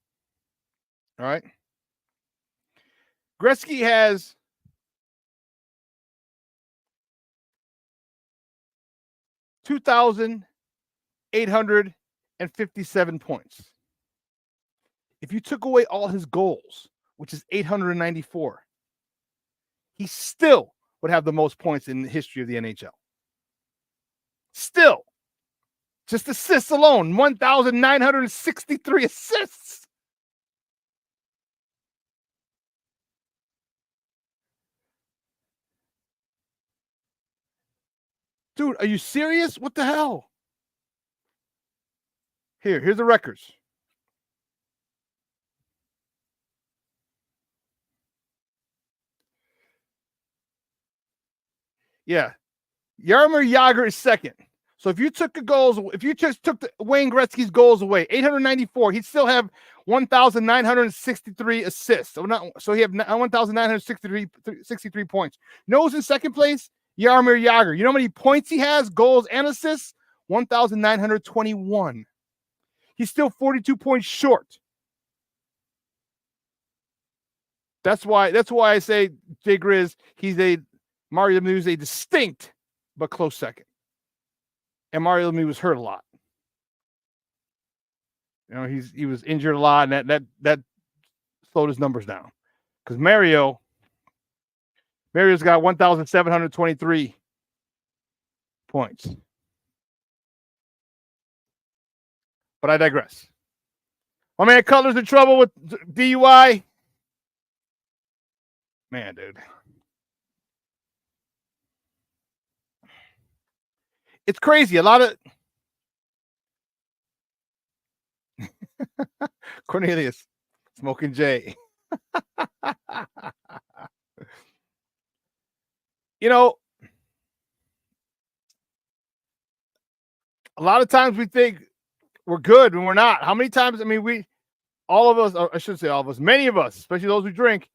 All right. Gretzky has 2,857 points. If you took away all his goals, which is 894, he still would have the most points in the history of the NHL. Still. Just assists alone, 1,963 assists. Dude, are you serious? What the hell? Here's the records. Yeah. Jaromir Jagr is second. So if you took the goals, if you just took Wayne Gretzky's goals away, 894, he'd still have 1,963 assists. So he have 1,963 points. You know who's in second place? Jaromir Jagr. You know how many points he has, goals and assists? 1,921. He's still 42 points short. That's why I say Jay Grizz, Mario Lemieux is a distinct but close second. And Mario Lemieux was hurt a lot. You know, he was injured a lot, and that slowed his numbers down. Because Mario's got 1,723 points. But I digress. My man Cutler's in trouble with DUI. Man, dude. It's crazy. A lot of Cornelius smoking Jay. You know, a lot of times we think we're good when we're not. How many times? I mean, all of us, I shouldn't say all of us, many of us, especially those who drink,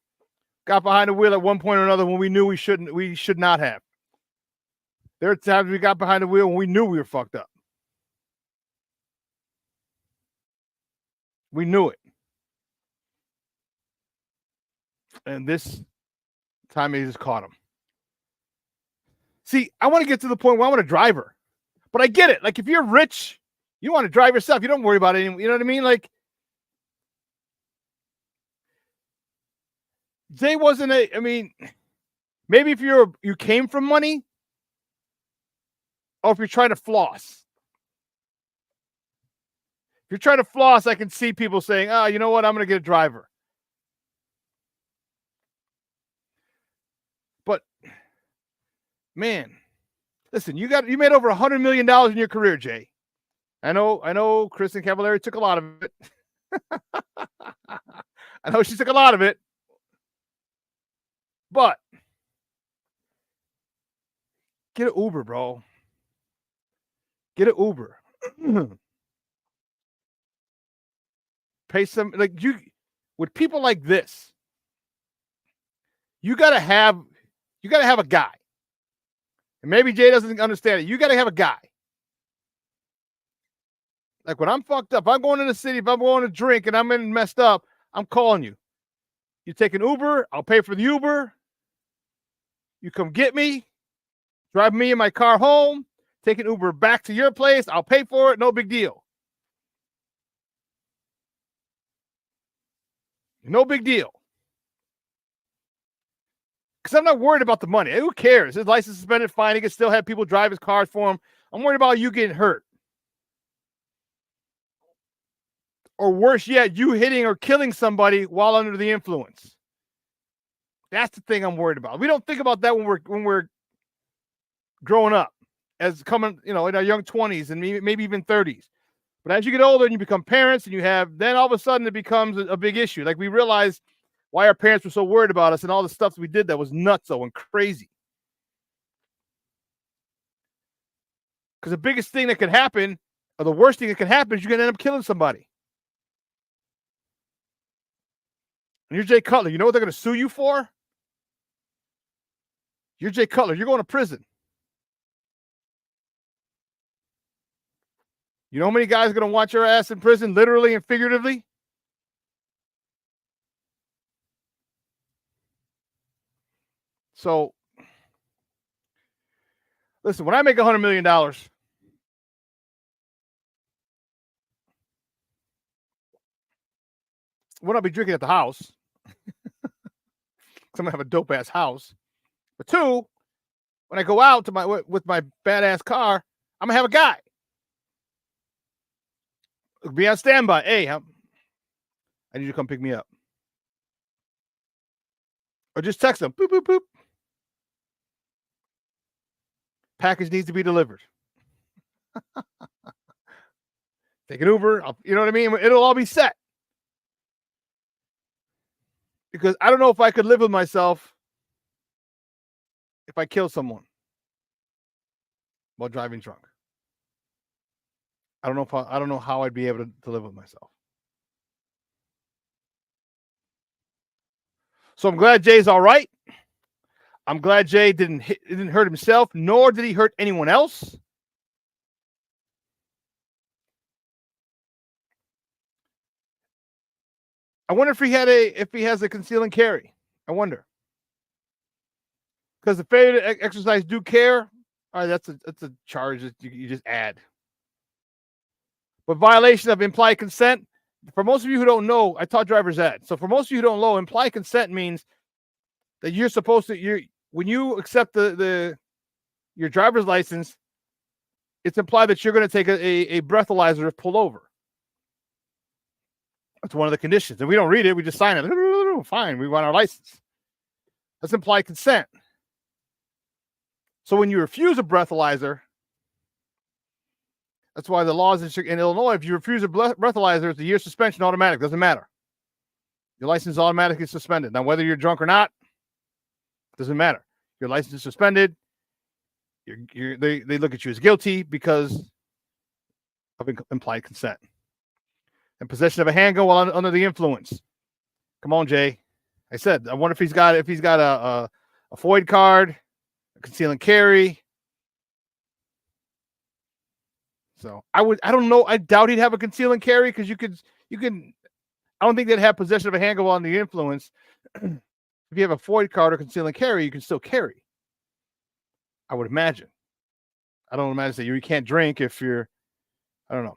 got behind the wheel at one point or another when we knew we should not have. There are times we got behind the wheel when we knew we were fucked up. We knew it. And this time he just caught him. See, I want to get to the point where I want a driver. But I get it. Like, if you're rich, you want to drive yourself. You don't worry about it. You know what I mean? Like, Jay wasn't I mean, maybe if you came from money, or if you're trying to floss. If you're trying to floss, I can see people saying, oh, you know what? I'm going to get a driver. But, man, listen, you made over $100 million in your career, Jay. I know Kristen Cavallari took a lot of it. I know she took a lot of it. But get an Uber, bro. Get an Uber. Pay some, like, you with people like this. You gotta have a guy. And maybe Jay doesn't understand it. You gotta have a guy. Like, when I'm fucked up, if I'm going in the city, if I'm going to drink and I'm messed up, I'm calling you. You take an Uber, I'll pay for the Uber. You come get me, drive me in my car home, take an Uber back to your place, I'll pay for it, no big deal. No big deal. Because I'm not worried about the money. Who cares? His license is suspended, fine. He can still have people drive his cars for him. I'm worried about you getting hurt. Or worse yet, you hitting or killing somebody while under the influence. That's the thing I'm worried about. We don't think about that when we're growing up, as coming, in our young 20s and maybe even 30s. But as you get older and you become parents and then all of a sudden it becomes a big issue. Like, we realize why our parents were so worried about us and all the stuff that we did that was nutso and crazy. Because the biggest thing that could happen, or the worst thing that could happen, is you're going to end up killing somebody. And you're Jay Cutler. You know what they're going to sue you for? You're Jay Cutler. You're going to prison. You know how many guys are going to want your ass in prison, literally and figuratively? So, listen, when I make $100 million, when I'll be drinking at the house, because I'm going to have a dope-ass house. But two, when I go out with my badass car, I'm going to have a guy. Be on standby. Hey, I need you to come pick me up. Or just text them. Boop, boop, boop. Package needs to be delivered. Take an Uber. You know what I mean? It'll all be set. Because I don't know if I could live with myself if I kill someone while driving drunk. I don't know how I'd be able to live with myself. So I'm glad Jay's all right. I'm glad Jay didn't hurt himself, nor did he hurt anyone else. I wonder if he has a conceal and carry. I wonder. Because the failure to exercise due care, all right, that's a charge that you just add. But violation of implied consent, for most of you who don't know, I taught driver's ed. So for most of you who don't know, implied consent means that you're supposed to, when you accept your driver's license, it's implied that you're going to take a breathalyzer if pulled over. That's one of the conditions. And we don't read it. We just sign it. Fine. We want our license. That's implied consent. So when you refuse a breathalyzer, that's why the laws in Illinois, if you refuse a breathalyzer, it's a year suspension automatic. Doesn't matter. Your license is automatically suspended. Now, whether you're drunk or not, doesn't matter. Your license is suspended. They look at you as guilty because of implied consent. And possession of a handgun while under the influence. Come on, Jay. I said, I wonder if he's got a FOID card, a conceal and carry. So I don't know. I doubt he'd have a conceal and carry because you can. I don't think they'd have possession of a handgun while under the influence. If you have a FOID card or conceal and carry, you can still carry. I would imagine. I don't imagine that you can't drink if you're. I don't know.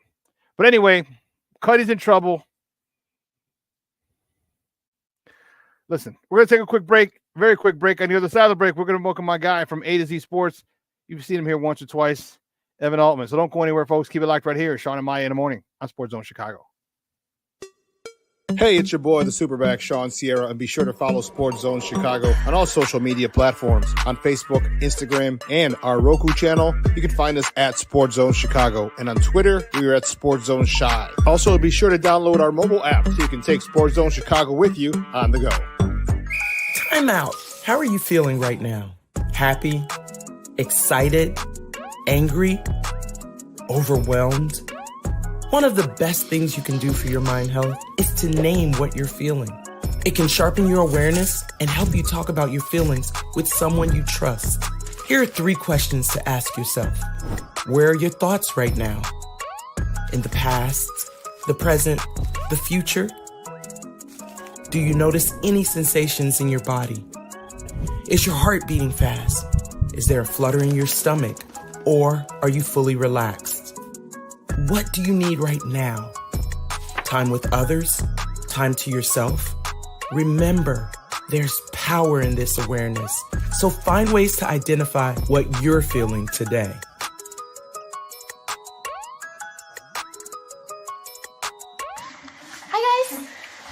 But anyway, Cuddy's in trouble. Listen, we're going to take a quick break, very quick break. On the other side of the break, we're going to welcome my guy from A to Z Sports. You've seen him here once or twice, Evan Altman. So don't go anywhere, folks. Keep it locked right here. Shawn and Maya in the morning on Sports Zone Chicago. Hey, it's your boy, the Superback, Shawn Sierra, and be sure to follow Sports Zone Chicago on all social media platforms, on Facebook, Instagram, and our Roku channel. You can find us at Sports Zone Chicago, and on Twitter, we are at Sports Zone Shy. Also, be sure to download our mobile app so you can take Sports Zone Chicago with you on the go. Time out. How are you feeling right now? Happy? Excited? Angry? Overwhelmed? One of the best things you can do for your mind health is to name what you're feeling. It can sharpen your awareness and help you talk about your feelings with someone you trust. Here are 3 questions to ask yourself. Where are your thoughts right now? In the past, the present, the future? Do you notice any sensations in your body? Is your heart beating fast? Is there a flutter in your stomach? Or are you fully relaxed? What do you need right now? Time with others? Time to yourself? Remember, there's power in this awareness. So find ways to identify what you're feeling today. Hi, guys.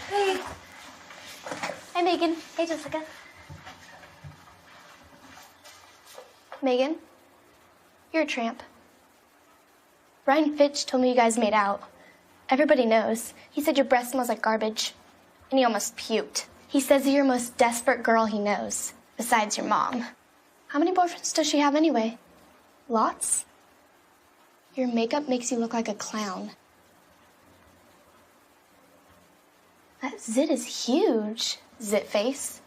Hey. Hi, Megan. Hey, Jessica. Megan, you're a tramp. Brian Fitch told me you guys made out. Everybody knows. He said your breath smells like garbage. And he almost puked. He says you're the most desperate girl he knows, besides your mom. How many boyfriends does she have anyway? Lots? Your makeup makes you look like a clown. That zit is huge, zit face.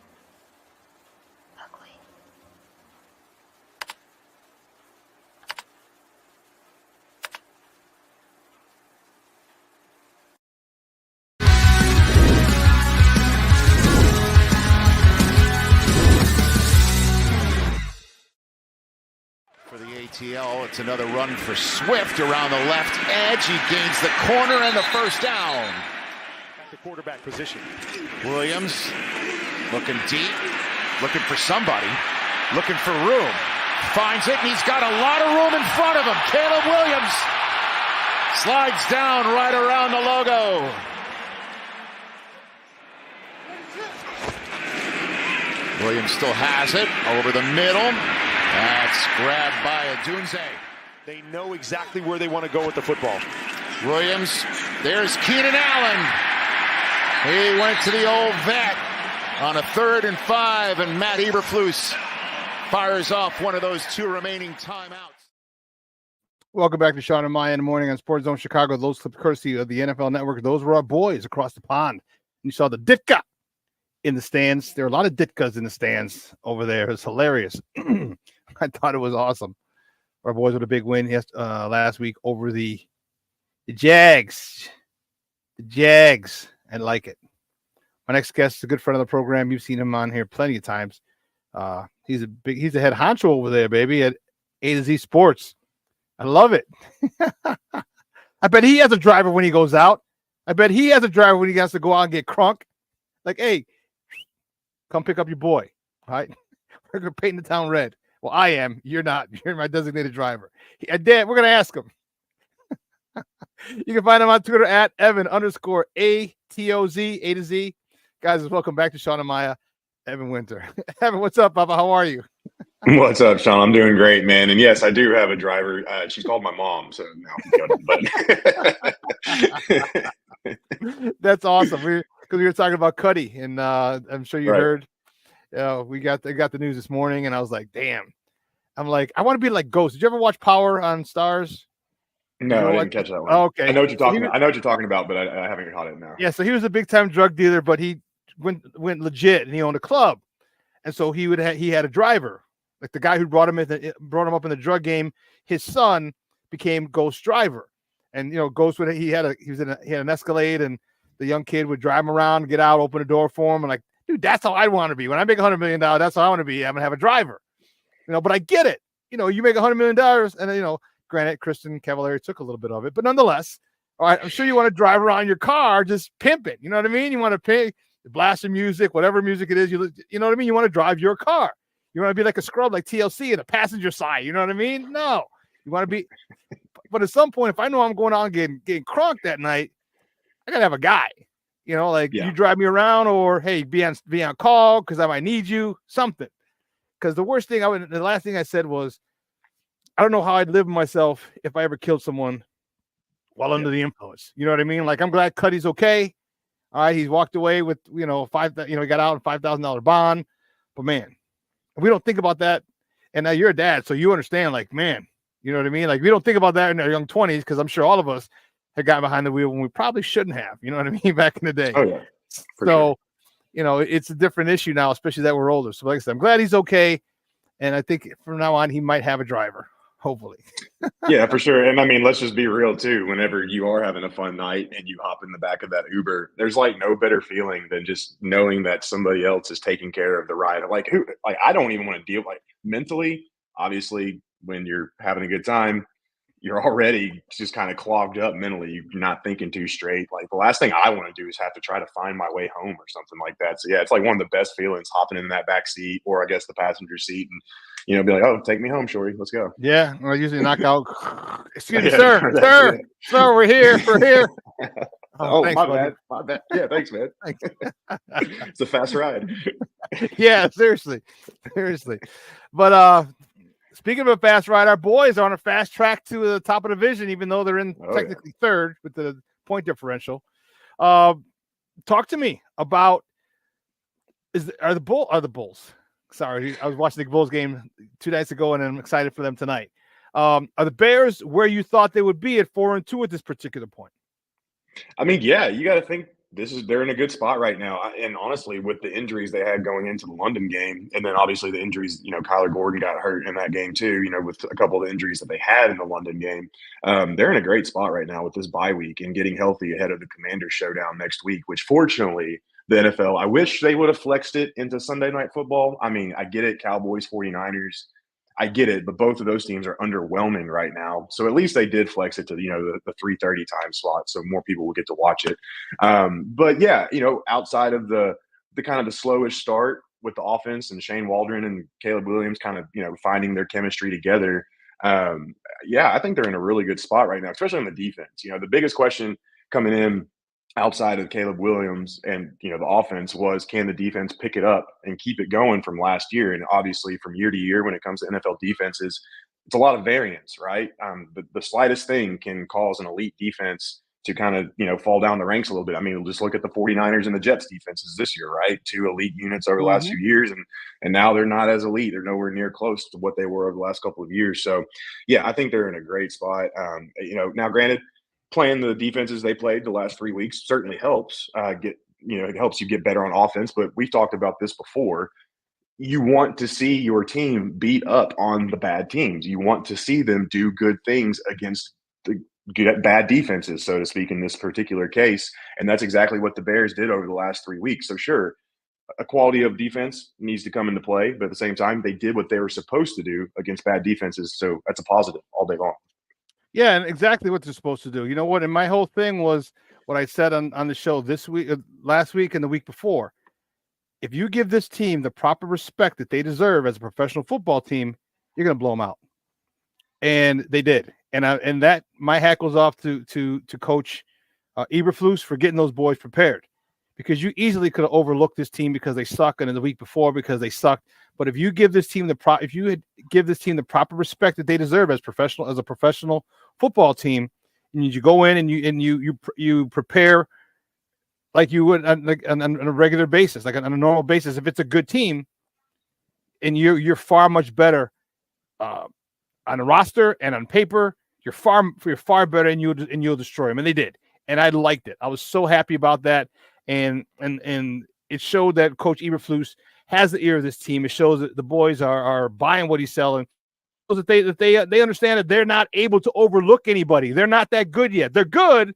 For the ATL, it's another run for Swift around the left edge. He gains the corner and the first down. At the quarterback position. Williams looking deep, looking for somebody, looking for room. Finds it, and he's got a lot of room in front of him. Caleb Williams slides down right around the logo. Williams still has it over the middle. That's grabbed by Adunze. They know exactly where they want to go with the football. Williams, there's Keenan Allen. He went to the old vet on a 3rd and 5, and Matt Eberflus fires off one of those 2 remaining timeouts. Welcome back to Shawn and Maya in the morning on Sports Zone Chicago. Those clips courtesy of the NFL Network. Those were our boys across the pond. You saw the Ditka in the stands. There are a lot of Ditkas in the stands over there. It's hilarious. I thought it was awesome. Our boys with a big win last week over the Jags. The Jags. I like it. My next guest is a good friend of the program. You've seen him on here plenty of times. He's a head honcho over there, baby, at A to Z Sports. I love it. I bet he has a driver when he goes out. I bet he has a driver when he has to go out and get crunk. Like, hey, come pick up your boy. All right. We're going to paint the town red. Well, I am. You're not. You're my designated driver. Dan, we're going to ask him. You can find him on Twitter at Evan_ATOZ, A to Z. Guys, welcome back to Shawn and Maya. Evan Winter. Evan, what's up, Papa? How are you? What's up, Shawn? I'm doing great, man. And yes, I do have a driver. She's called my mom, so now but That's awesome. Because we were talking about Cuddy, and I'm sure you heard. They got the news this morning, and I was like, damn. I'm like, I want to be like Ghost. Did you ever watch Power on Stars? No, I know didn't catch that one. Oh, okay. I know what you're So talking about. I know what you're talking about, but I haven't caught it now. Yeah, so he was a big time drug dealer, but he went legit and he owned a club. And so he had a driver. Like the guy who brought him up in the drug game, his son became Ghost driver. And Ghost he had an Escalade, and the young kid would drive him around, get out, open the door for him, and like, dude, that's how I want to be. When I make $100 million, that's how I want to be. I'm gonna have a driver. But I get it. You make $100 million, and granted, Kristen Cavallari took a little bit of it, but nonetheless, all right, I'm sure you want to drive around your car, just pimp it. You know what I mean? You want to pay, blast some music, whatever music it is. You know what I mean? You want to drive your car. You want to be like a scrub, like TLC in the passenger side. You know what I mean? No, you want to be. But at some point, if I know I'm going out and getting crunk that night, I gotta have a guy. You drive me around, or hey, be on call because I might need you, something. Because the worst thing the last thing I said was, I don't know how I'd live with myself if I ever killed someone while under the influence. You know what I mean? Like, I'm glad Cuddy's okay. All right, he's walked away with he got out on $5,000 bond. But man, we don't think about that. And now you're a dad, so you understand. Like, man, you know what I mean? Like, we don't think about that in our young 20s, because I'm sure all of us had gotten behind the wheel when we probably shouldn't have. You know what I mean? Back in the day. Oh yeah. So, it's a different issue now, especially that we're older. So, like I said, I'm glad he's okay, and I think from now on he might have a driver. Hopefully. Yeah, for sure. And I mean, let's just be real too. Whenever you are having a fun night and you hop in the back of that Uber, there's like no better feeling than just knowing that somebody else is taking care of the ride. Like I don't even want to deal mentally. Obviously, when you're having a good time, you're already just kind of clogged up mentally. You're not thinking too straight. Like, the last thing I want to do is have to try to find my way home or something like that. So yeah, it's like one of the best feelings, hopping in that back seat, or I guess the passenger seat, and be like, oh, take me home, shorty, let's go. Yeah, I usually knock out. Excuse me, Yeah, sir, we're here. Oh, thanks, my bad. Yeah, thanks, man. Thanks. It's a fast ride. Yeah, seriously. But speaking of a fast ride, our boys are on a fast track to the top of the division, even though they're in technically third with the point differential. Talk to me about are the Bulls? Sorry, I was watching the Bulls game 2 nights ago, and I'm excited for them tonight. Are the Bears where you thought they would be at 4-2 at this particular point? I mean, yeah, you got to think they're in a good spot right now. And honestly, with the injuries they had going into the London game, and then obviously the injuries, Kyler Gordon got hurt in that game too, with a couple of the injuries that they had in the London game. They're in a great spot right now with this bye week and getting healthy ahead of the Commanders showdown next week, which fortunately the NFL, I wish they would have flexed it into Sunday Night Football. I mean, I get it, Cowboys, 49ers. I get it, but both of those teams are underwhelming right now. So at least they did flex it to the 3:30 time slot, so more people will get to watch it. But yeah, outside of the kind of the slowish start with the offense and Shane Waldron and Caleb Williams kind of finding their chemistry together, yeah, I think they're in a really good spot right now, especially on the defense. The biggest question coming in outside of Caleb Williams and the offense was, can the defense pick it up and keep it going from last year? And obviously from year to year, when it comes to NFL defenses, it's a lot of variance, right? The slightest thing can cause an elite defense to kind of fall down the ranks a little bit. I mean, just look at the 49ers and the Jets defenses this year, right? 2 elite units over the last few years, and now they're not as elite. They're nowhere near close to what they were over the last couple of years. So yeah, I think they're in a great spot. Now granted, playing the defenses they played the last 3 weeks certainly helps it helps you get better on offense. But we've talked about this before. You want to see your team beat up on the bad teams. You want to see them do good things against the bad defenses, so to speak, in this particular case. And that's exactly what the Bears did over the last 3 weeks. So sure, a quality of defense needs to come into play, but at the same time, they did what they were supposed to do against bad defenses. So that's a positive all day long. Yeah, and exactly what they're supposed to do. You know what? And my whole thing was what I said on the show this week, last week, and the week before. If you give this team the proper respect that they deserve as a professional football team, you're going to blow them out. And they did. And that my hat goes off to Coach Eberflus for getting those boys prepared, because you easily could have overlooked this team because they suck, and in the week before because they sucked. But if you give this team the proper respect that they deserve as a professional football team, and you go in and you prepare like you would on a regular basis, like on a normal basis, if it's a good team, and you're far much better on a roster and on paper, you're far better, and you'll destroy them. And they did, and I liked it. I was so happy about that, and it showed that Coach Eberflus has the ear of this team. It shows that the boys are buying what he's selling. It shows that they understand that they're not able to overlook anybody. They're not that good yet. They're good,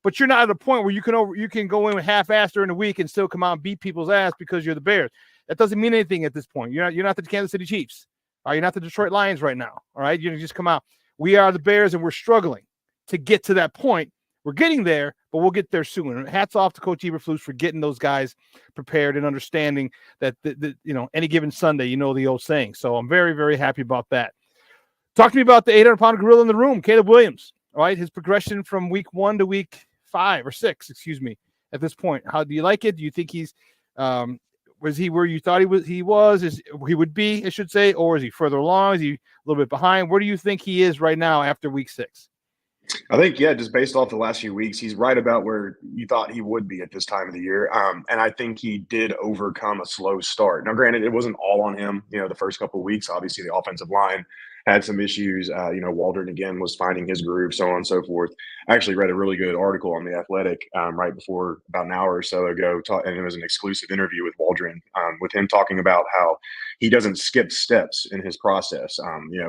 but you're not at a point where you can go in half-assed during the week and still come out and beat people's ass because you're the Bears. That doesn't mean anything at this point. You're not the Kansas City Chiefs. All right, you're not the Detroit Lions right now. All right, you just come out. We are the Bears, and we're struggling to get to that point. We're getting there, but we'll get there soon. And hats off to Coach Eberflus for getting those guys prepared and understanding that any given Sunday, the old saying. So I'm very, very happy about that. Talk to me about the 800-pound gorilla in the room, Caleb Williams. All right, his progression from week 1 to week 5 or 6, at this point. How do you like it? Do you think he's was he where you thought he would be, I should say, or is he further along? Is he a little bit behind? Where do you think he is right now after week 6? I think, just based off the last few weeks, he's right about where you thought he would be at this time of the year. And I think he did overcome a slow start. Now, granted, it wasn't all on him. The first couple of weeks, obviously the offensive line had some issues. Waldron, again, was finding his groove, so on and so forth. I actually read a really good article on The Athletic right before about an hour or so ago, and it was an exclusive interview with Waldron, with him talking about how he doesn't skip steps in his process.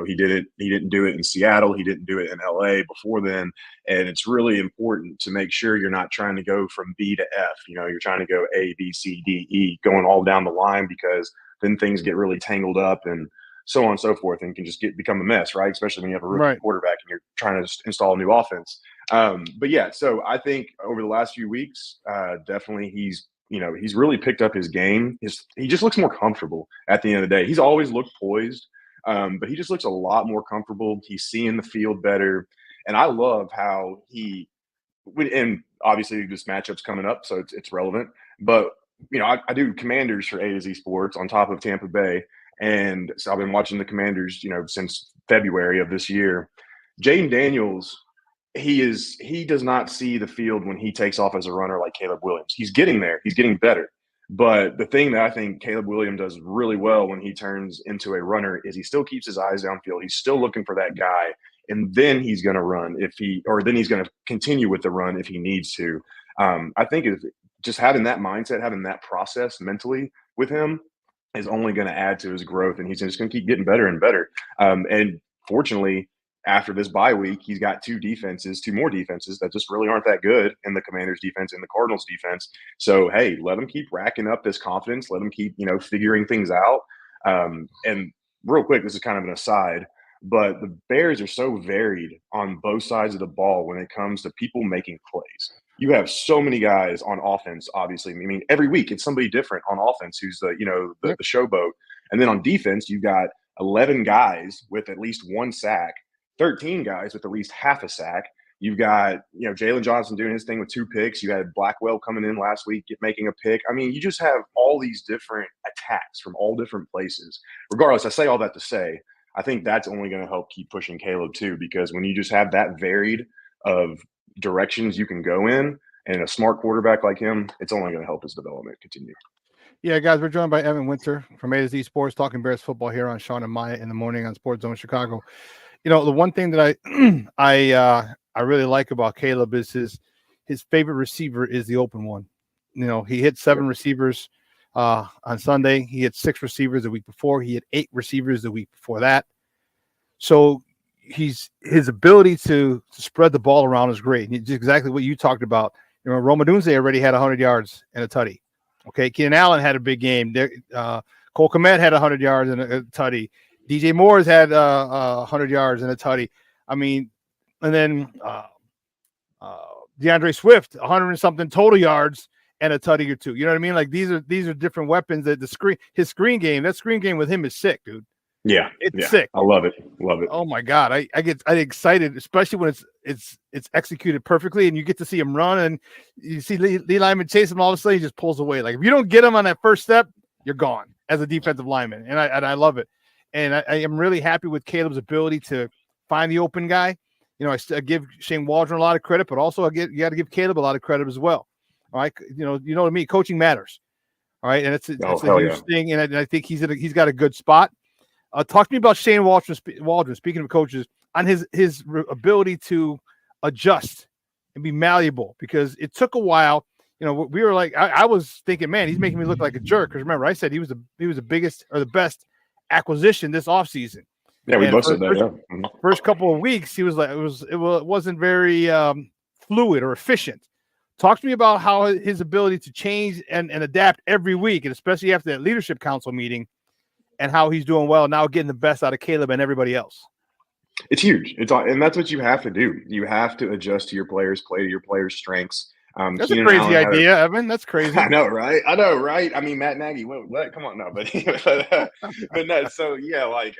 He didn't do it in Seattle. He didn't do it in LA before then. And it's really important to make sure you're not trying to go from B to F. You're trying to go A, B, C, D, E, going all down the line, because then things get really tangled up and so on and so forth, and can just become a mess, right? Especially when you have a rookie quarterback and you're trying to install a new offense. But yeah, so I think over the last few weeks, definitely he's really picked up his game. He just looks more comfortable at the end of the day. He's always looked poised, but he just looks a lot more comfortable. He's seeing the field better. And I love how and obviously this matchup's coming up, so it's relevant. But, I do Commanders for A to Z Sports on top of Tampa Bay. And so I've been watching the Commanders, since February of this year. Jaden Daniels, he does not see the field when he takes off as a runner like Caleb Williams. He's getting there. He's getting better. But the thing that I think Caleb Williams does really well when he turns into a runner is he still keeps his eyes downfield. He's still looking for that guy. And then he's going to run then he's going to continue with the run if he needs to. I think just having that mindset, having that process mentally with him is only going to add to his growth, and he's just going to keep getting better and better. And fortunately, after this bye week, he's got two more defenses that just really aren't that good in the Commanders defense and the Cardinals defense. So, hey, let him keep racking up this confidence. Let him keep, figuring things out. And real quick, this is kind of an aside, but the Bears are so varied on both sides of the ball when it comes to people making plays. You have so many guys on offense, obviously. I mean, every week it's somebody different on offense who's the showboat. And then on defense, you've got 11 guys with at least one sack, 13 guys with at least half a sack. You've got, Jalen Johnson doing his thing with 2 picks. You had Blackwell coming in last week, making a pick. I mean, you just have all these different attacks from all different places. Regardless, I say all that to say, I think that's only going to help keep pushing Caleb too, because when you just have that varied of directions you can go in, and a smart quarterback like him, it's only going to help his development continue. Yeah, guys, we're joined by Evan Winter from A to Z Sports, talking Bears football here on Shawn and Maya in the morning on Sports Zone Chicago. The one thing that I really like about Caleb is his favorite receiver is the open one. He hit 7 receivers on Sunday. He had 6 receivers the week before. He had 8 receivers the week before that. So his ability to spread the ball around is great. It's exactly what you talked about. Rome Odunze already had 100 yards and a tutty. Okay, Keenan Allen had a big game. Cole Kmet had 100 yards and a tutty. DJ Moore's had 100 yards and a tutty. I mean, and then DeAndre Swift, 100 and something total yards and a tutty or 2. You know what I mean? Like these are different weapons. That his screen game with him is sick, dude. Yeah, it's sick. I love it. Oh my God, I get excited, especially when it's executed perfectly, and you get to see him run, and you see Lee lineman chase him. All of a sudden, he just pulls away. Like if you don't get him on that first step, you're gone as a defensive lineman, and I love it. And I am really happy with Caleb's ability to find the open guy. I give Shane Waldron a lot of credit, but also you got to give Caleb a lot of credit as well. All right, you know what I mean. Coaching matters. All right, and it's a huge thing, and I think he's got a good spot. Talk to me about Shane Waldron. Speaking of coaches, on his ability to adjust and be malleable, because it took a while. We were like, I was thinking, man, he's making me look like a jerk. Because remember, I said he was the biggest or the best acquisition this offseason. Yeah, we both said that. Yeah. First couple of weeks, he was like, it wasn't very fluid or efficient. Talk to me about how his ability to change and adapt every week, and especially after that leadership council meeting, and how he's doing well now, getting the best out of Caleb and everybody else. It's huge. And that's what you have to do. You have to adjust to your players, play to your players' strengths. That's a crazy idea, Evan. That's crazy. I know, right? I mean, Matt Nagy, what? Come on, no, but no. So yeah, like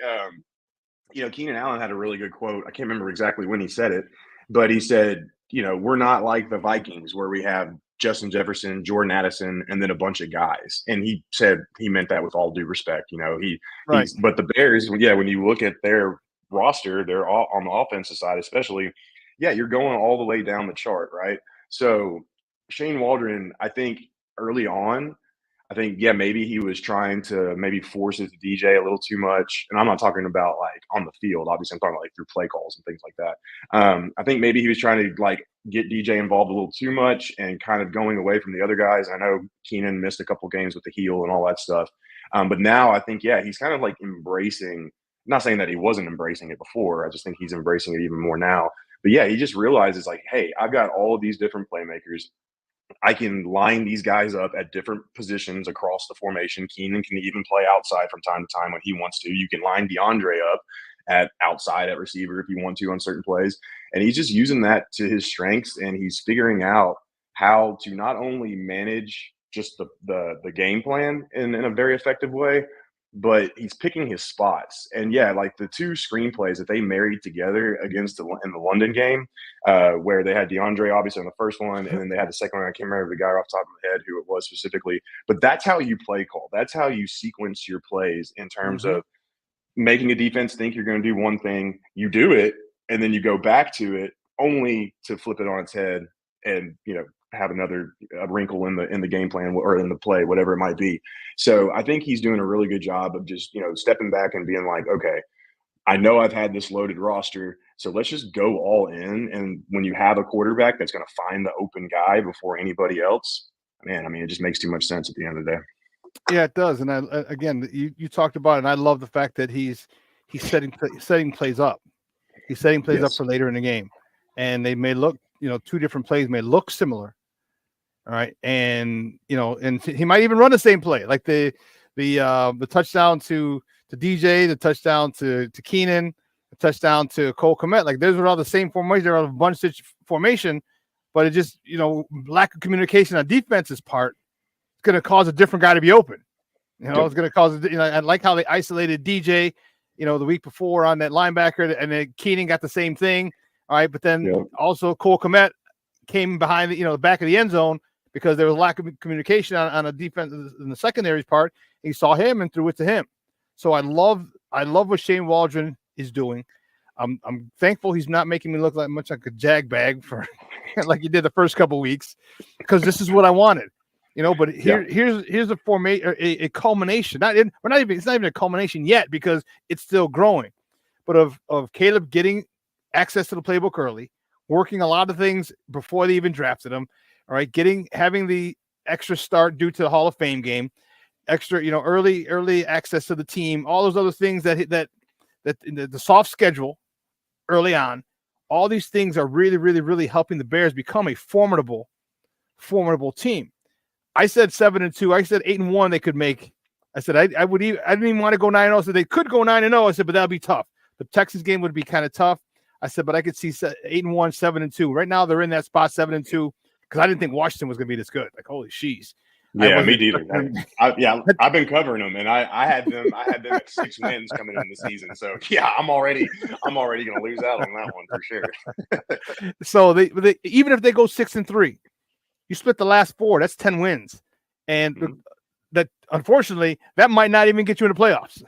Keenan Allen had a really good quote. I can't remember exactly when he said it, but he said, we're not like the Vikings where we have Justin Jefferson, Jordan Addison, and then a bunch of guys. And he said he meant that with all due respect. But the Bears, when you look at their roster, they're all on the offensive side, especially. Yeah, you're going all the way down the chart, right? So Shane Waldron, I think early on, maybe he was trying to maybe force his DJ a little too much. And I'm not talking about like on the field. Obviously, I'm talking about like through play calls and things like that. I think maybe he was trying to like get DJ involved a little too much and kind of going away from the other guys. I know Keenan missed a couple games with the heel and all that stuff. But now I think, he's kind of like embracing, not saying that he wasn't embracing it before. I just think he's embracing it even more now. But yeah, he just realizes like, hey, I've got all of these different playmakers. I can line these guys up at different positions across the formation. Keenan can even play outside from time to time when he wants to. You can line DeAndre up at outside at receiver if you want to on certain plays. And he's just using that to his strengths, and he's figuring out how to not only manage just the game plan in a very effective way, but he's picking his spots. And like the two screenplays that they married together in the London game, where they had DeAndre obviously on the first one, and then they had the second one. I can't remember the guy off the top of my head who it was specifically, but that's how you play call. That's how you sequence your plays in terms of making a defense think you're going to do one thing, you do it, and then you go back to it only to flip it on its head and, have another wrinkle in the game plan or in the play, whatever it might be. So I think he's doing a really good job of just, stepping back and being like, okay, I know I've had this loaded roster, so let's just go all in. And when you have a quarterback that's going to find the open guy before anybody else, man, I mean, it just makes too much sense at the end of the day. Yeah, it does. And again, you talked about it, and I love the fact that he's setting plays up. He's setting plays up for later in the game, and they may look, two different plays may look similar. All right. And, and he might even run the same play, like the touchdown to DJ, the touchdown to Keenan, the touchdown to Cole Kmet. Like those are all the same formation. They're all a bunch of formation, but it just, lack of communication on defense's part is going to cause a different guy to be open. It's going to cause, I like how they isolated DJ, the week before on that linebacker, and then Keenan got the same thing. All right. But then also Cole Kmet came behind the back of the end zone, because there was a lack of communication on a defense in the secondary's part. He saw him and threw it to him. So I love what Shane Waldron is doing. I'm thankful he's not making me look much like a jag bag for like he did the first couple of weeks, because this is what I wanted. But here's a formation, a culmination. It's not even a culmination yet, because it's still growing. But of Caleb getting access to the playbook early, working a lot of things before they even drafted him. All right, having the extra start due to the Hall of Fame game, extra, early access to the team, all those other things that the soft schedule early on, all these things are really, really, really helping the Bears become a formidable team. I said 7-2. I said 8-1 they could make. I said I didn't even want to go 9-0. So they could go 9-0. I said, but that'd be tough. The Texans game would be kind of tough. I said, but I could see 8-1, 7-2. Right now they're in that spot 7-2. Because I didn't think Washington was going to be this good. Like, holy shees. Yeah, me neither. I've been covering them, and I had them at 6 wins coming into the season. So yeah, I'm already going to lose out on that one for sure. So they even if they go 6-3, you split the last 4. That's 10 wins, and that unfortunately, that might not even get you in the playoffs.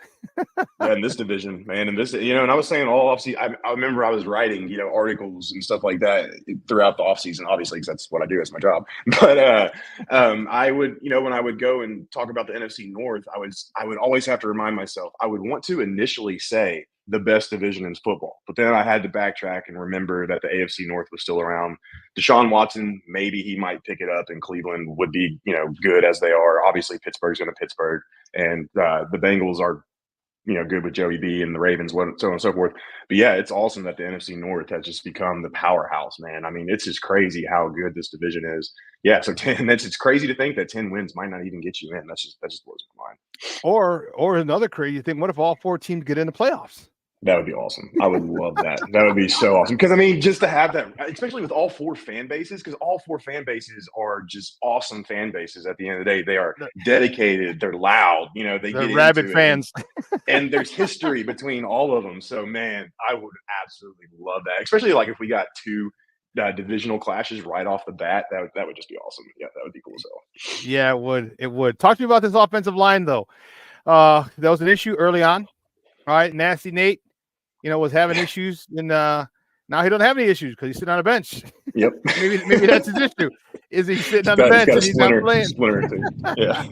Yeah, in this division, man, and this, and I was saying all offseason, I remember I was writing, articles and stuff like that throughout the offseason, obviously, because that's what I do. That's my job. But I would, when I would go and talk about the NFC North, I would always have to remind myself, I would want to initially say the best division in football, but then I had to backtrack and remember that the AFC North was still around. Deshaun Watson, maybe he might pick it up, and Cleveland would be, good as they are. Obviously, Pittsburgh's going to Pittsburgh, and the Bengals are, good with Joey B and the Ravens, so on and so forth. But yeah, it's awesome that the NFC North has just become the powerhouse, man. I mean, it's just crazy how good this division is. Yeah, so 10. It's crazy to think that 10 wins might not even get you in. That just blows my mind. Or another crazy thing, what if all 4 teams get in the playoffs? That would be awesome. I would love that. That would be so awesome. Because, I mean, just to have that, especially with all 4 fan bases, because all 4 fan bases are just awesome fan bases at the end of the day. They are dedicated. They're loud. They're rabid fans. And there's history between all of them. So, man, I would absolutely love that. Especially, like, if we got 2 divisional clashes right off the bat, that would just be awesome. Yeah, that would be cool as hell. Yeah, it would. It would. Talk to me about this offensive line, though. There was an issue early on. All right, Nasty Nate, was having issues, and now he don't have any issues because he's sitting on a bench. Yep. maybe that's his issue. Is he sitting on the bench and he's not playing? Yeah.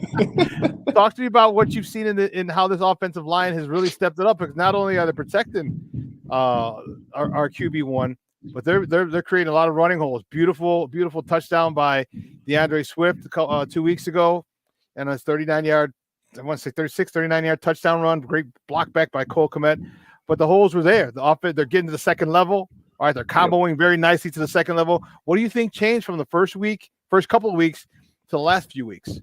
Talk to me about what you've seen in how this offensive line has really stepped it up, because not only are they protecting our QB1, but they're creating a lot of running holes. Beautiful touchdown by DeAndre Swift 2 weeks ago, and a 39-yard. I want to say 39-yard touchdown run. Great block back by Cole Kmet. But the holes were there. The offense, they're getting to the second level. All right, they're comboing very nicely to the second level. What do you think changed from the first couple of weeks to the last few weeks?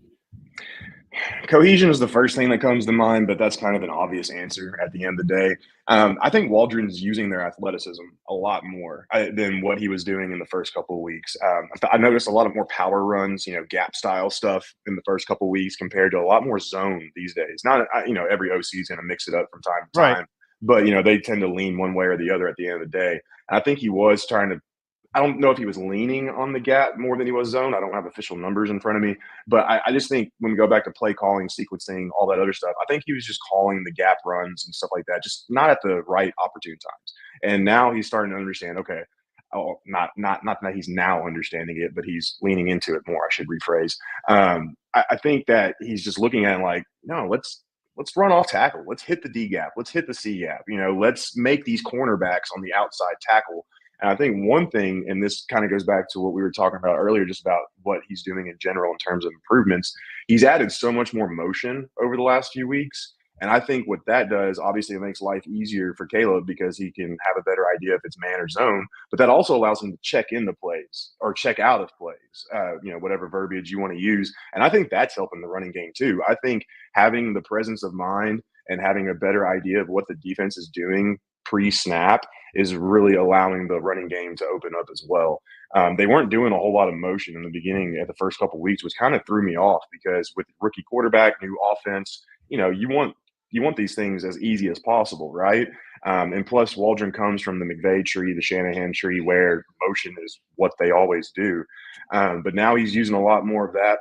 Cohesion is the first thing that comes to mind, but that's kind of an obvious answer at the end of the day. I think Waldron's using their athleticism a lot more than what he was doing in the first couple of weeks. I noticed a lot of more power runs, gap style stuff in the first couple of weeks compared to a lot more zone these days. Not, every OC is going to mix it up from time to time, but, they tend to lean one way or the other at the end of the day. I think he was trying to, I don't know if he was leaning on the gap more than he was zone. I don't have official numbers in front of me, but I just think when we go back to play calling, sequencing, all that other stuff, I think he was just calling the gap runs and stuff like that, just not at the right opportune times. And now he's starting to understand, okay, not that he's now understanding it, but he's leaning into it more. I should rephrase. I think that he's just looking at it like, no, let's run off tackle. Let's hit the D gap. Let's hit the C gap. Let's make these cornerbacks on the outside tackle. And I think one thing, and this kind of goes back to what we were talking about earlier, just about what he's doing in general in terms of improvements, he's added so much more motion over the last few weeks. And I think what that does, obviously, it makes life easier for Caleb because he can have a better idea if it's man or zone. But that also allows him to check in the plays or check out of plays, whatever verbiage you want to use. And I think that's helping the running game too. I think having the presence of mind and having a better idea of what the defense is doing pre-snap is really allowing the running game to open up as well. They weren't doing a whole lot of motion in the beginning at the first couple of weeks, which kind of threw me off because with rookie quarterback, new offense, you want these things as easy as possible, right? And plus, Waldron comes from the McVay tree, the Shanahan tree, where motion is what they always do. But now he's using a lot more of that.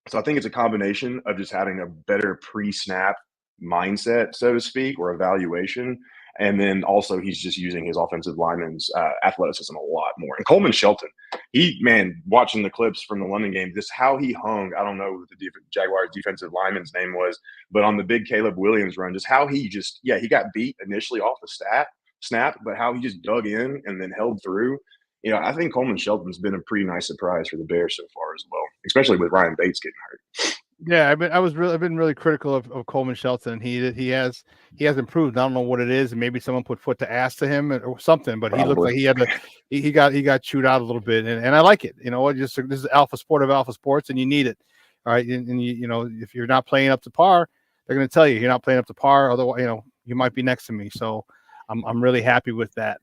So I think it's a combination of just having a better pre-snap mindset, so to speak, or evaluation. And then also he's just using his offensive lineman's athleticism a lot more. And Coleman Shelton, watching the clips from the London game, just how he hung, I don't know what the Jaguars defensive lineman's name was, but on the big Caleb Williams run, just how he he got beat initially off the snap, but how he just dug in and then held through. I think Coleman Shelton's been a pretty nice surprise for the Bears so far as well, especially with Ryan Bates getting hurt. Yeah, I've been really critical of Coleman Shelton. He has improved. I don't know what it is, and maybe someone put foot to ass to him or something. But Probably. He looked like he got chewed out a little bit, and I like it. This is alpha sports, and you need it. All right, and if you're not playing up to par, they're going to tell you you're not playing up to par. Otherwise, you might be next to me. So I'm really happy with that.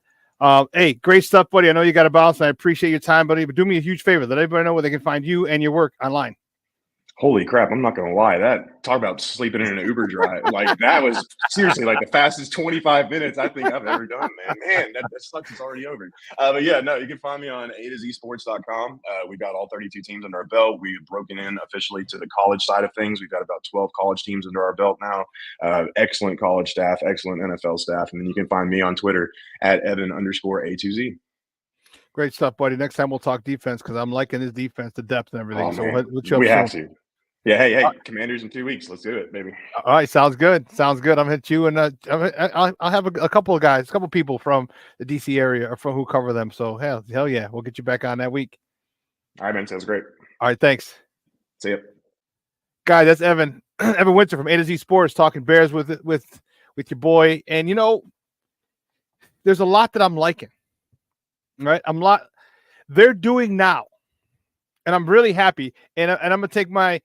Hey, great stuff, buddy. I know you got to bounce, and I appreciate your time, buddy. But do me a huge favor: let everybody know where they can find you and your work online. Holy crap, I'm not gonna lie. Talk about sleeping in an Uber drive. Like, that was seriously like the fastest 25 minutes I think I've ever done, man. Man, that sucks. It's already over. But yeah, no, you can find me on A2ZSports.com. We've got all 32 teams under our belt. We've broken in officially to the college side of things. We've got about 12 college teams under our belt now. Excellent college staff, excellent NFL staff. And then you can find me on Twitter at Evan_A2Z. Great stuff, buddy. Next time we'll talk defense because I'm liking his defense, the depth and everything. Oh, So man. we'll have to. Yeah, hey, Commanders in 2 weeks. Let's do it, baby. All right, sounds good. Sounds good. I'm hit you, and I'll have a couple of guys, a couple of people from the DC area or from who cover them. So hell yeah, we'll get you back on that week. All right, man. Sounds great. All right, thanks. See ya. Guy, that's Evan Winter from A2Z Sports talking Bears with your boy. And there's a lot that I'm liking. Right, they're doing now, and I'm really happy. And I'm gonna take my.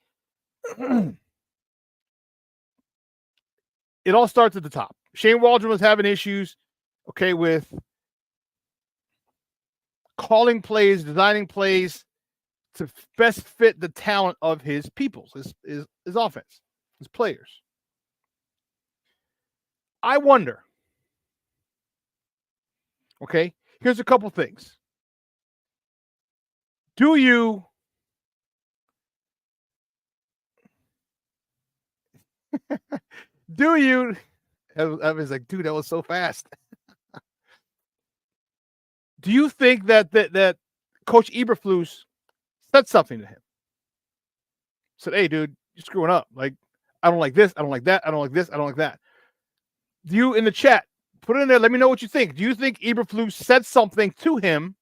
It all starts at the top. Shane Waldron was having issues, with calling plays, designing plays to best fit the talent of his peoples, his offense, his players. I wonder. Here's a couple things. Do you I was like, dude, that was so fast. Do you think that Coach Eberflus said something to him? Said, hey, dude, you're screwing up. Like, I don't like this. I don't like that. I don't like this. I don't like that. Do you, in the chat, put it in there. Let me know what you think. Do you think Eberflus said something to him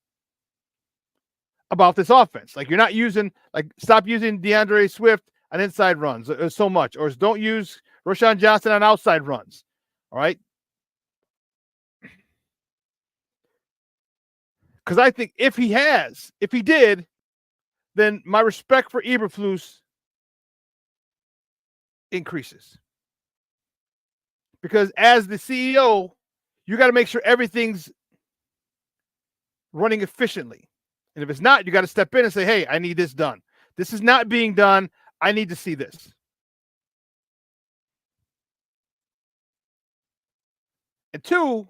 about this offense? Like, you're not using, stop using DeAndre Swift on inside runs so much, or don't use Roshan Johnson on outside runs. All right. Because I think if he did, then my respect for Eberflus increases. Because as the CEO, you got to make sure everything's running efficiently. And if it's not, you got to step in and say, hey, I need this done. This is not being done. I need to see this. And two,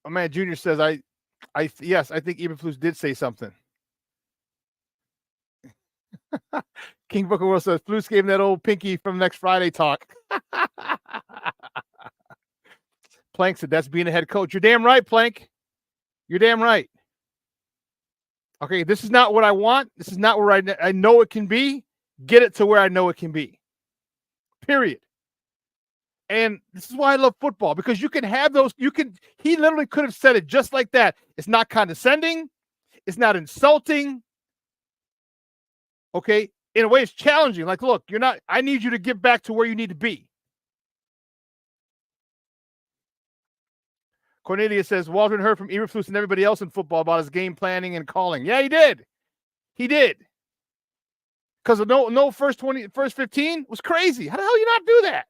my man Junior says, yes, I think Eberflus did say something. King Booker Will says, Flus gave him that old pinky from next Friday talk. Plank said, that's being a head coach. You're damn right, Plank. You're damn right. Okay, this is not what I want. This is not where I know it can be. Get it to where I know it can be. Period. And this is why I love football, because you can have those. He literally could have said it just like that. It's not condescending. It's not insulting. Okay. In a way, it's challenging. Like, look, I need you to get back to where you need to be. Cornelia says, Waldron heard from Eberflus and everybody else in football about his game planning and calling. Yeah, he did. He did. Because no first 15 was crazy. How the hell you not do that?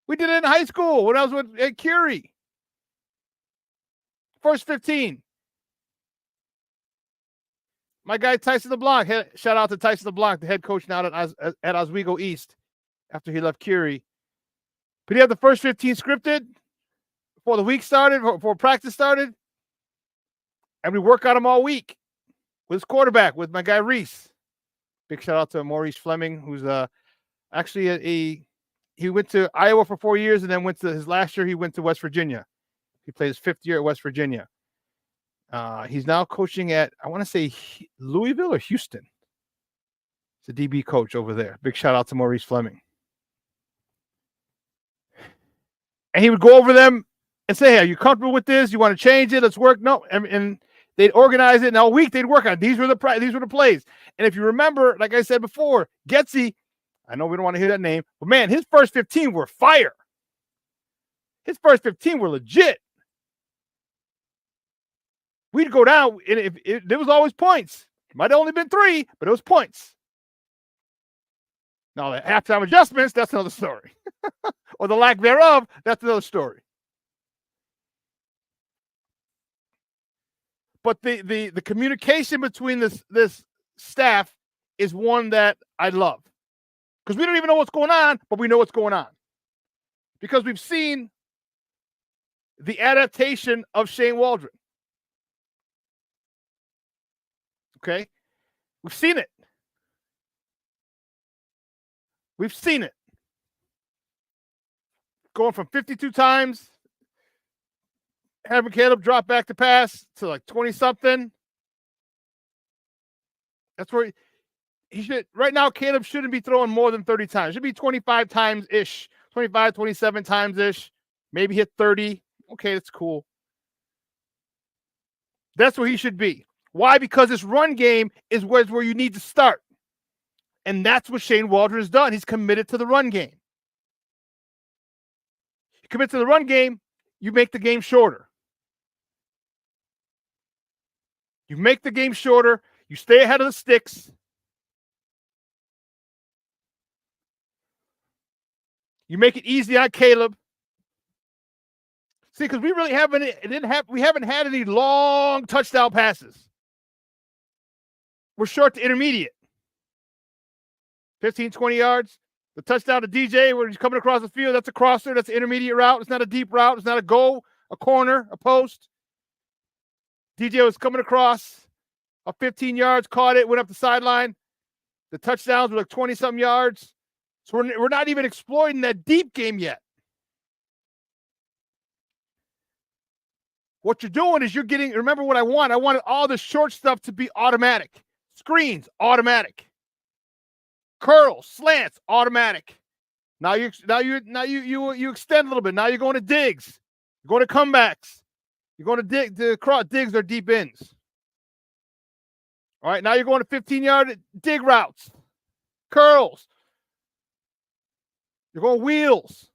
We did it in high school when I was at Curie. First 15. My guy Tyson LeBlanc, shout out to Tyson LeBlanc, the head coach now at Oswego East after he left Curie. But he had the first 15 scripted before the week started, before practice started. And we work on him all week with his quarterback, with my guy Reese. Big shout out to Maurice Fleming, who's actually he went to Iowa for 4 years and then went to his last year. He went to West Virginia. He played his 5th year at West Virginia. He's now coaching at, I want to say Louisville or Houston. He's a DB coach over there. Big shout out to Maurice Fleming. And he would go over them and say, hey, are you comfortable with this? You want to change it? Let's work. No. And they'd organize it. And all week they'd work on it. These were the plays. And if you remember, like I said before, Getsy, I know we don't want to hear that name, but man, his first 15 were fire. His first 15 were legit. We'd go down, and there was always points. It might have only been 3, but it was points. Now, the halftime adjustments, that's another story. Or the lack thereof, that's another story. But the communication between this staff is one that I love. Because we don't even know what's going on, but we know what's going on. Because we've seen the adaptation of Shane Waldron. Okay? We've seen it. We've seen it. Going from 52 times, having Caleb drop back to pass to like 20-something. That's where he should. Right now, Caleb shouldn't be throwing more than 30 times. It should be 25 times-ish. 25, 27 times-ish. Maybe hit 30. Okay, that's cool. That's where he should be. Why? Because this run game is where you need to start. And that's what Shane Waldron has done. He's committed to the run game. You commit to the run game, you make the game shorter. You make the game shorter. You stay ahead of the sticks. You make it easy on Caleb. See, because we really haven't had any long touchdown passes. We're short to intermediate. 15, 20 yards. The touchdown to DJ where he's coming across the field, that's a crosser. That's an intermediate route. It's not a deep route. It's not a go, a corner, a post. DJ was coming across a 15 yards, caught it, went up the sideline. The touchdowns were like 20-something yards. So we're not even exploiting that deep game yet. What you're doing is you're getting, remember what I want. I wanted all the short stuff to be automatic. Screens, automatic. Curls, slants, automatic. Now you extend a little bit. Now you're going to digs. You're going to comebacks. You're going to digs or deep ends. All right, now you're going to 15-yard dig routes. Curls. You're going wheels.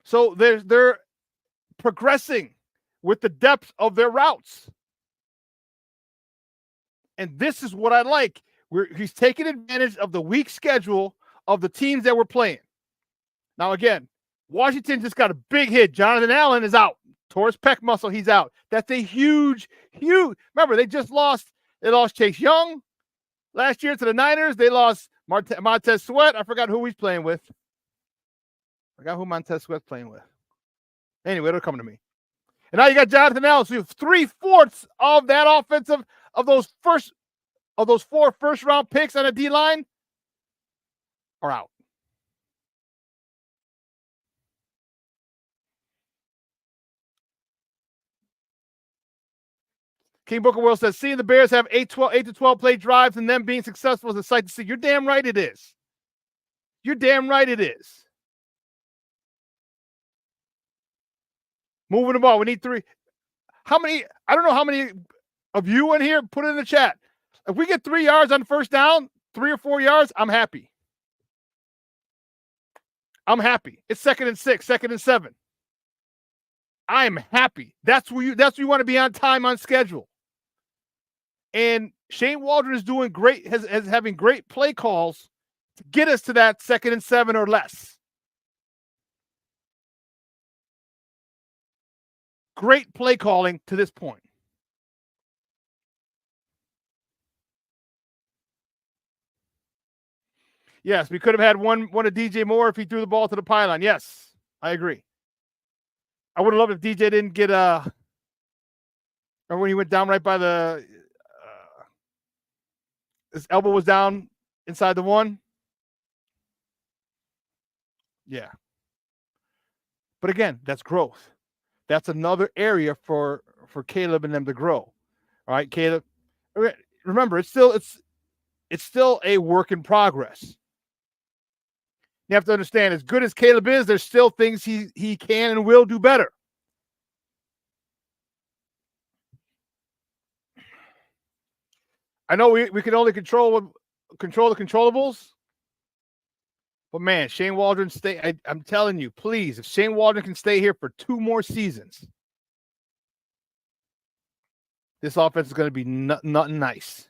So they're progressing with the depth of their routes. And this is what I like. He's taking advantage of the weak schedule of the teams that we're playing. Now, again, Washington just got a big hit. Jonathan Allen is out. Tore his pec muscle. He's out. That's a huge. Remember, they lost Chase Young last year to the Niners. They lost Montez Sweat. I forgot who he's playing with. Montez Sweat's playing with. Anyway, it'll come to me. And now you got Jonathan Allen. So you have 3/4 of that offensive of those 4 first-round picks on a D-line are out. King Booker Will says, seeing the Bears have 8 to 12 play drives and them being successful is a sight to see. You're damn right it is. You're damn right it is. Moving the ball. We need 3. How many? I don't know how many of you in here. Put it in the chat. If we get 3 yards on first down, 3 or 4 yards, I'm happy. I'm happy. It's 2nd and 6, 2nd and 7. I'm happy. That's where you want to be on time, on schedule. And Shane Waldron is doing great, has having great play calls to get us to that 2nd and 7 or less. Great play calling to this point. Yes, we could have had one of DJ Moore if he threw the ball to the pylon. Yes, I agree. I would have loved if DJ didn't get or when he went down right by the his elbow was down inside the 1. Yeah. But again, that's growth. That's another area for Caleb and them to grow. All right, Caleb. Remember, it's still a work in progress. You have to understand, as good as Caleb is, there's still things he can and will do better. I know we can only control the controllables. But man, Shane Waldron I'm telling you, please, if Shane Waldron can stay here for 2 more seasons, this offense is going to be nothing nice.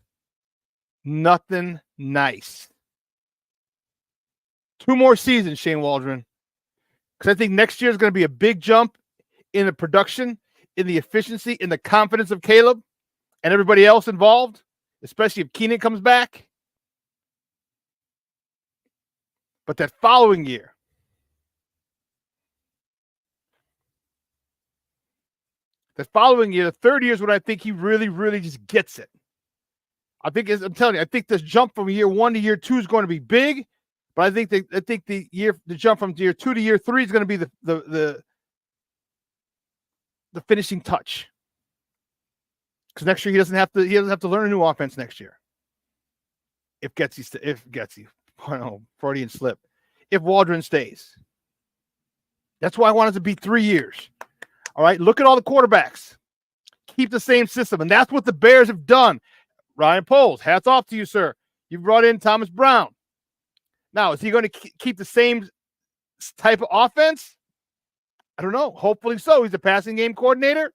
Nothing nice. 2 more seasons, Shane Waldron. Because I think next year is going to be a big jump in the production, in the efficiency, in the confidence of Caleb and everybody else involved, especially if Keenan comes back. But that following year, the third year is when I think he really, really just gets it. I'm telling you, I think this jump from year 1 to year 2 is going to be big, but I think the jump from year 2 to year 3 is going to be the finishing touch. Because next year he doesn't have to learn a new offense next year. If Freudian slip. If Waldron stays. That's why I want it to be 3 years. All right, look at all the quarterbacks. Keep the same system, and that's what the Bears have done. Ryan Poles, hats off to you, sir. You brought in Thomas Brown. Now, is he going to keep the same type of offense? I don't know. Hopefully so. He's a passing game coordinator.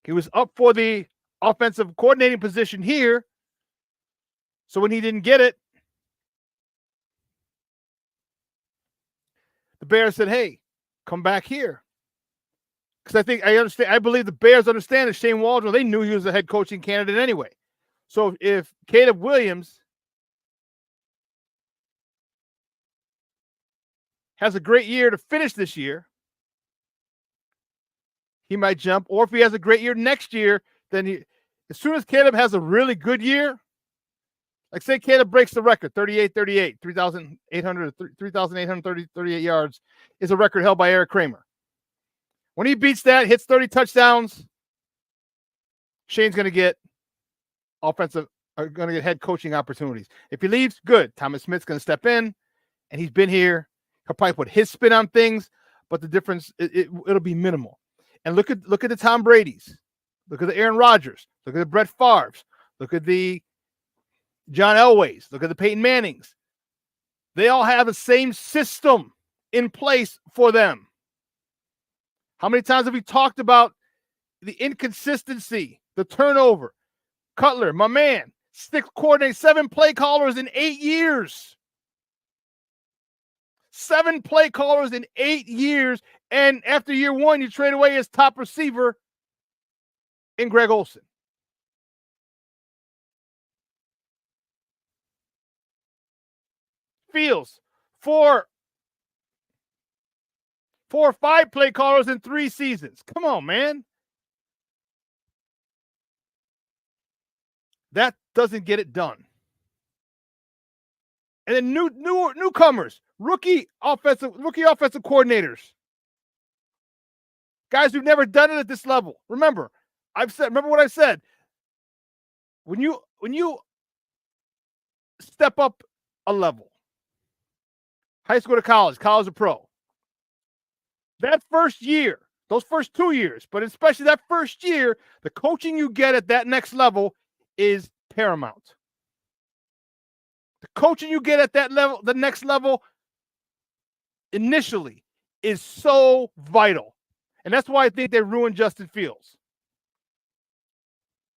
He was up for the offensive coordinating position here. So when he didn't get it, the Bears said, hey, come back here. Because I believe the Bears understand that Shane Waldron, they knew he was a head coaching candidate anyway. So if Caleb Williams has a great year to finish this year, he might jump. Or if he has a great year next year, then as soon as Caleb has a really good year, like say Caleb breaks the record, 38-38, 3,838 yards is a record held by Eric Kramer. When he beats that, hits 30 touchdowns, Shane's going to get head coaching opportunities. If he leaves, good. Thomas Smith's going to step in, and he's been here. He'll probably put his spin on things, but the difference, it'll be minimal. And look at the Tom Brady's. Look at the Aaron Rodgers. Look at the Brett Favre's. Look at the John Elway's. Look at the Peyton Manning's. They all have the same system in place for them. How many times have we talked about the inconsistency, the turnover? Cutler, my man, 6 coordinators, 7 play callers in 8 years. 7 play callers in 8 years, and after year 1, you trade away his top receiver in Greg Olsen. Fields, 4 or 5 play callers in 3 seasons. Come on, man. That doesn't get it done. And then newcomers, rookie offensive coordinators. Guys who've never done it at this level. Remember what I said. When you step up a level, high school to college to pro, that first year, those first 2 years, but especially that first year, the coaching you get at that next level is paramount. The coaching you get at that level, the next level, initially, is so vital. And that's why I think they ruined Justin Fields.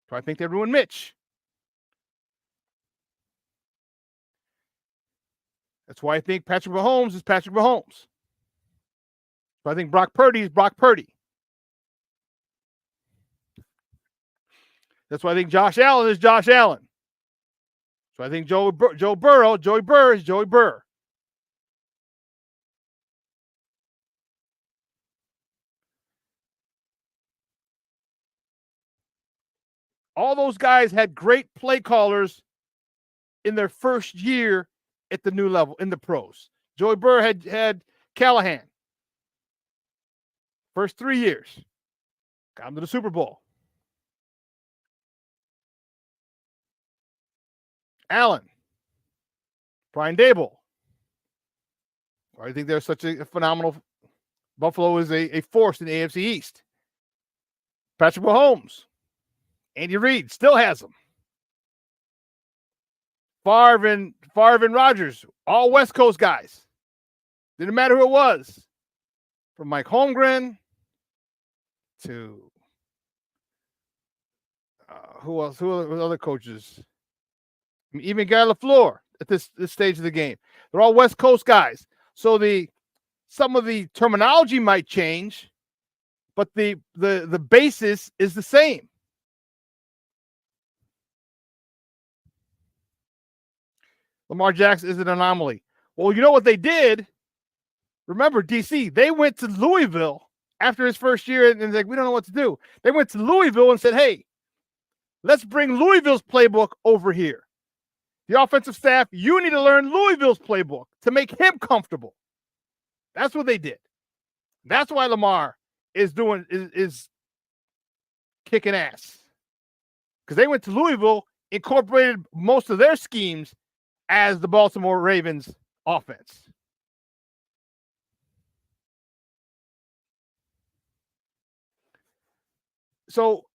So I think they ruined Mitch. That's why I think Patrick Mahomes is Patrick Mahomes. So I think Brock Purdy is Brock Purdy. That's why I think Josh Allen is Josh Allen. So I think Joey Burr is Joey Burr. All those guys had great play callers in their first year at the new level, in the pros. Joey Burr had Callahan. First 3 years. Got him to the Super Bowl. Allen. Brian Dable. I think they're such a phenomenal. Buffalo is a force in the AFC East. Patrick Mahomes. Andy Reid still has them. Favre and Rodgers, all West Coast guys. Didn't matter who it was. From Mike Holmgren to who else? Who are other coaches? Even Guy LaFleur at this stage of the game. They're all West Coast guys. So some of the terminology might change, but the basis is the same. Lamar Jackson is an anomaly. Well, you know what they did? Remember, DC, they went to Louisville after his first year and like, we don't know what to do. They went to Louisville and said, hey, let's bring Louisville's playbook over here. The offensive staff, you need to learn Louisville's playbook to make him comfortable. That's what they did. That's why Lamar is kicking ass. Because they went to Louisville, incorporated most of their schemes as the Baltimore Ravens offense. So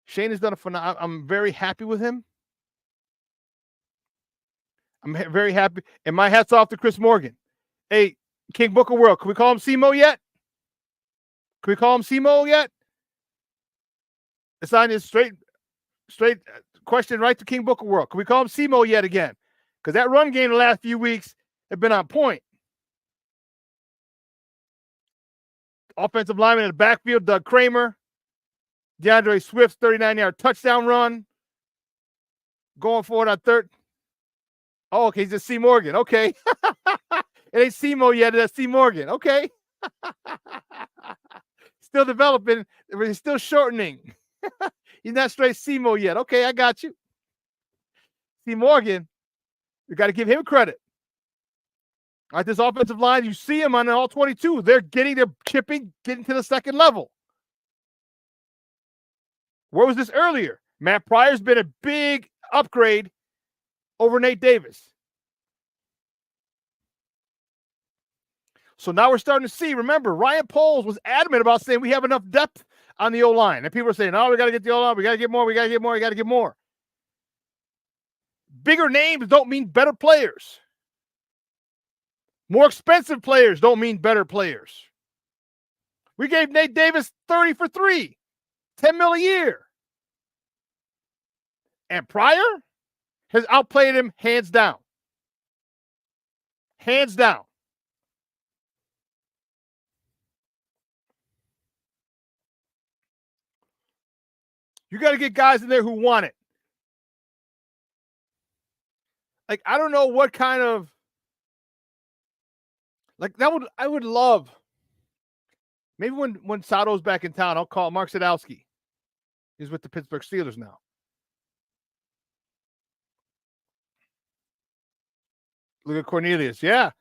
Shane has done a phenomenal. I'm very happy with him. I'm very happy. And my hat's off to Chris Morgan. Hey, King Booker World. Can we call him SEMO yet? Can we call him SEMO yet? It's on his straight question right to King Booker World. Can we call him SEMO yet again? Because that run game the last few weeks have been on point. Offensive lineman in the backfield, Doug Kramer. DeAndre Swift's 39-yard touchdown run. Going forward on third. Oh, okay, he's just C. Morgan. Okay. It ain't SEMO yet, that's C. Morgan. Okay. Still developing. He's still shortening. He's not straight SEMO yet. Okay, I got you. C. Morgan, we got to give him credit. All right, this offensive line, you see him on all 22. They're chipping, getting to the second level. Where was this earlier? Matt Pryor's been a big upgrade over Nate Davis. So now we're starting to see, remember, Ryan Poles was adamant about saying we have enough depth on the O-line. And people are saying, no, we got to get the O-line. We got to get more. We got to get more. We got to get more. Bigger names don't mean better players. More expensive players don't mean better players. We gave Nate Davis 30 for 3, $10 million a year. And Pryor has outplayed him hands down. Hands down. You got to get guys in there who want it. Like, I don't know what kind of, like, I would love, maybe when Sato's back in town, I'll call Mark Sadowski. He's with the Pittsburgh Steelers now. Look at Cornelius. Yeah.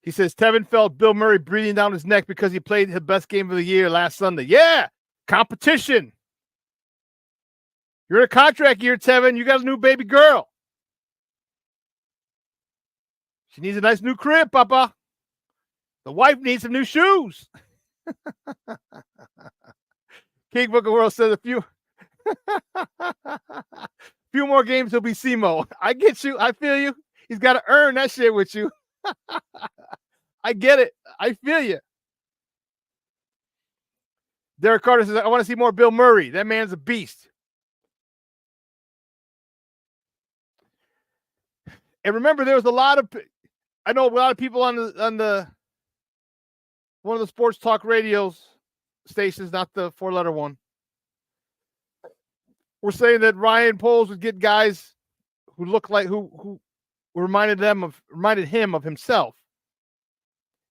He says, Tevin felt Bill Murray breathing down his neck because he played his best game of the year last Sunday. Yeah. Competition. You're in a contract year, Tevin. You got a new baby girl. She needs a nice new crib, Papa. The wife needs some new shoes. King Book of World says a few more games, he'll be SEMO. I get you. I feel you. He's got to earn that shit with you. I get it. I feel you. Derek Carter says, I want to see more Bill Murray. That man's a beast. And remember, there was a lot of people on the one of the sports talk radios stations, not the 4-letter one, were saying that Ryan Poles would get guys who look like who reminded him of himself.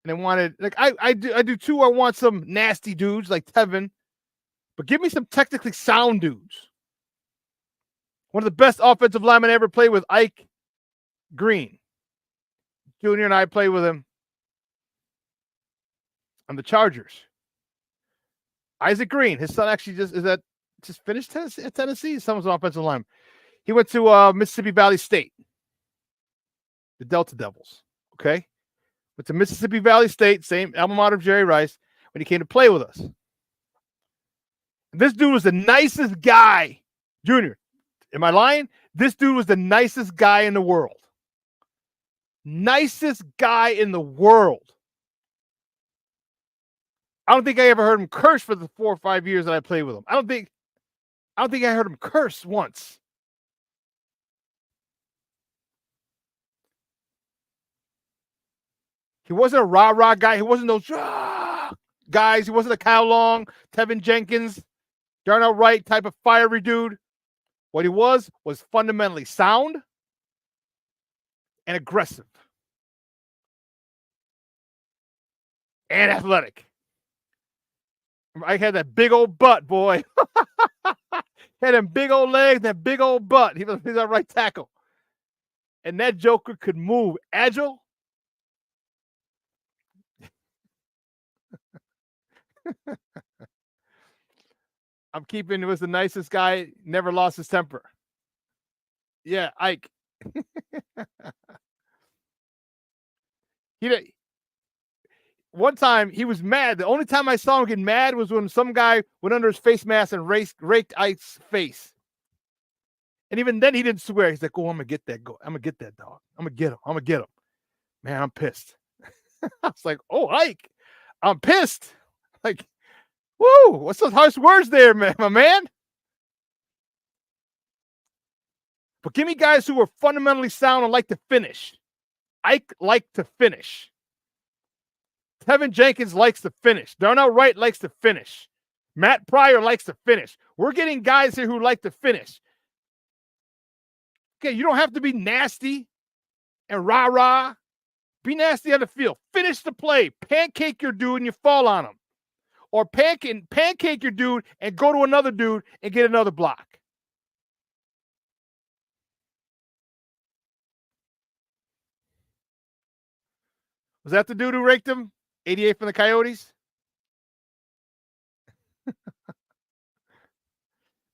And they wanted, like, I do too. I want some nasty dudes like Tevin, but give me some technically sound dudes. One of the best offensive linemen I ever played with, Ike Green Jr., and I played with him on the Chargers. Isaac Green, his son actually just finished Tennessee. Someone's an offensive lineman. He went to Mississippi Valley State, the Delta Devils. Okay, went to Mississippi Valley State, same alma mater of Jerry Rice, when he came to play with us. This dude was the nicest guy, Junior. Am I lying? This dude was the nicest guy in the world. Nicest guy in the world. I don't think I ever heard him curse for the 4 or 5 years that I played with him. I don't think I heard him curse once. He wasn't a rah-rah guy. He wasn't those guys. He wasn't a Kyle Long, tevinjenkins, Darnell Wright type of fiery dude. What he was fundamentally sound and aggressive and athletic. I had that big old butt, boy. Had them big old legs, that big old butt. He was our right tackle. And that joker could move. Agile. I'm keeping, it was the nicest guy, never lost his temper. Yeah, Ike. One time he was mad. The only time I saw him get mad was when some guy went under his face mask and raked Ike's face. And even then he didn't swear. He's like, "Oh, I'm gonna get that. I'm gonna get that dog. I'm gonna get him. I'm gonna get him." Man, I'm pissed. I was like, "Oh, Ike, I'm pissed." Like, woo, what's those harsh words there, man, my man? But give me guys who are fundamentally sound and like to finish. Ike liked to finish. Tevinjenkins likes to finish. Darnell Wright likes to finish. Matt Pryor likes to finish. We're getting guys here who like to finish. Okay, you don't have to be nasty and rah-rah. Be nasty on the field. Finish the play. Pancake your dude and you fall on him. Or pancake your dude and go to another dude and get another block. Was that the dude who raked him? 88 from the Coyotes?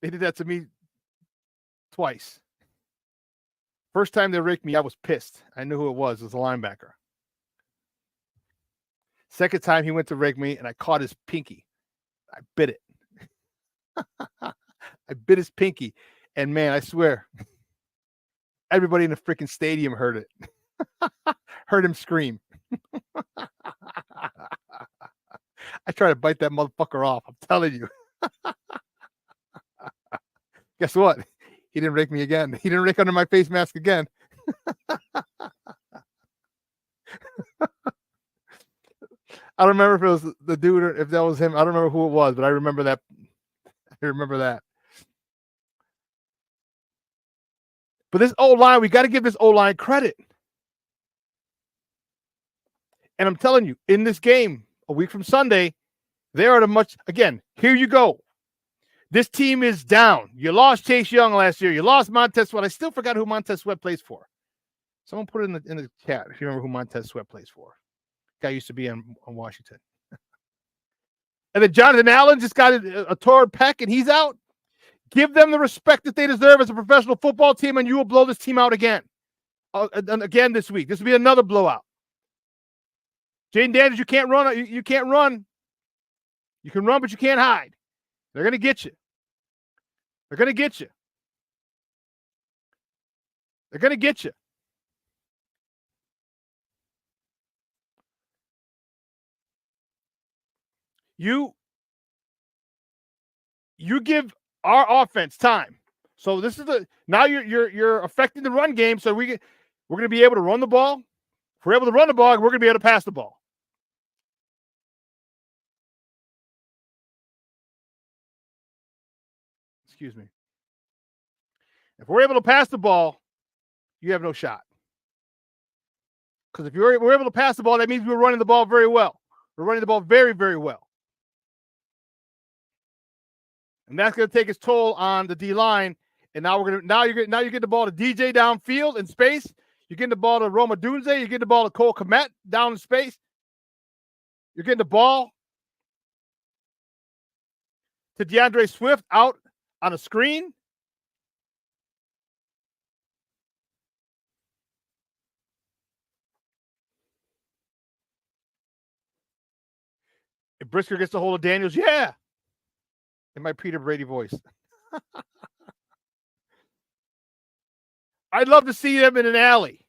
They did that to me twice. First time they raked me, I was pissed. I knew who it was. It was a linebacker. Second time he went to rake me, and I caught his pinky. I bit it. I bit his pinky. And, man, I swear, everybody in the freaking stadium heard it. Heard him scream. I tried to bite that motherfucker off. I'm telling you. Guess what? He didn't rake me again. He didn't rake under my face mask again. I don't remember if it was the dude or if that was him. I don't remember who it was, but I remember that. I remember that. But this O-line, we got to give this O-line credit. And I'm telling you, in this game, a week from Sunday, they are again, here you go. This team is down. You lost Chase Young last year. You lost Montez Sweat. I still forgot who Montez Sweat plays for. Someone put it in the chat if you remember who Montez Sweat plays for. Guy used to be on Washington. And then Jonathan Allen just got a torn pec and he's out. Give them the respect that they deserve as a professional football team, and you will blow this team out again. Again this week. This will be another blowout. Jaden Daniels, you can't run. You can't run. You can run, but you can't hide. They're going to get you. They're going to get you. They're going to get you. You give our offense time. So this is now you're affecting the run game. So we're going to be able to run the ball. If we're able to run the ball, we're going to be able to pass the ball. Excuse me. If we're able to pass the ball, you have no shot. Because if we're able to pass the ball, that means we're running the ball very well. We're running the ball very, very well. And that's going to take its toll on the D-line. And now you're getting the ball to DJ downfield in space. You're getting the ball to Roma Dunze. You're getting the ball to Cole Kmet down in space. You're getting the ball to DeAndre Swift out on a screen. If Brisker gets a hold of Daniels, yeah. In my Peter Brady voice. I'd love to see them in an alley.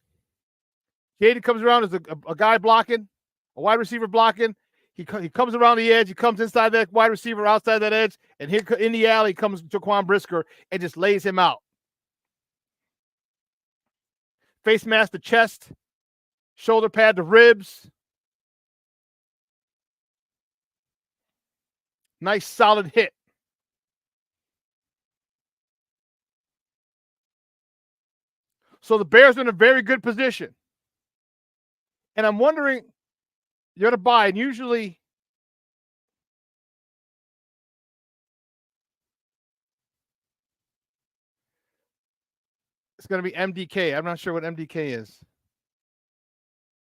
Caden comes around as a guy blocking, a wide receiver blocking. He comes around the edge. He comes inside that wide receiver, outside that edge. And here in the alley comes Jaquan Brisker and just lays him out. Face mask to chest, shoulder pad to ribs, Nice solid hit. So the Bears are in a very good position. And I'm wondering, you're to buy, and usually it's going to be MDK. I'm not sure what MDK is.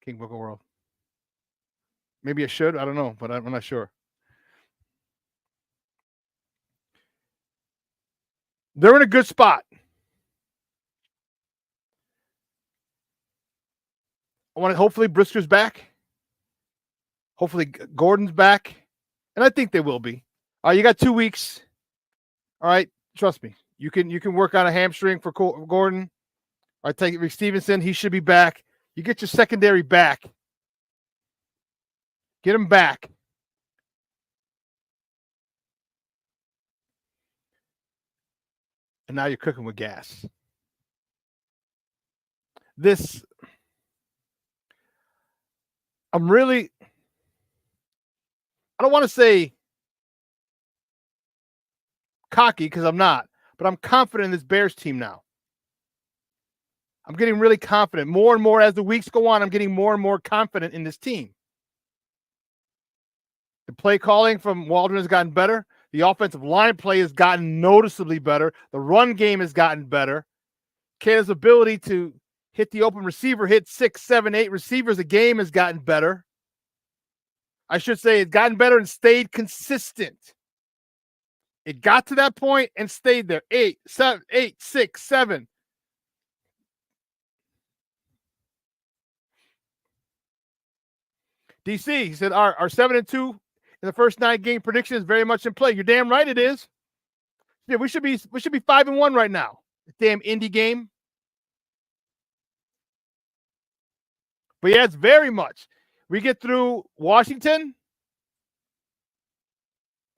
King Book of World. Maybe I should. I don't know, but I'm not sure. They're in a good spot. I want to hopefully Brisker's back. Hopefully Gordon's back. And I think they will be. All right, you got 2 weeks. All right, trust me. You can work on a hamstring for Gordon. All right, take Rick Stevenson. He should be back. You get your secondary back. Get him back. And now you're cooking with gas. I don't want to say cocky because I'm not, but I'm confident in this Bears team now. I'm getting really confident. More and more as the weeks go on, I'm getting more and more confident in this team. The play calling from Waldron has gotten better. The offensive line play has gotten noticeably better. The run game has gotten better. Kayla's ability to hit the open receiver, hit 6, 7, 8 receivers a game has gotten better. I should say it's gotten better and stayed consistent. It got to that point and stayed there. 8, 6, 7. DC, he said, our 7-2 in the first 9 game prediction is very much in play. You're damn right it is. Yeah, we should be 5-1 right now. The damn Indy game. But yeah, it's very much. We get through Washington,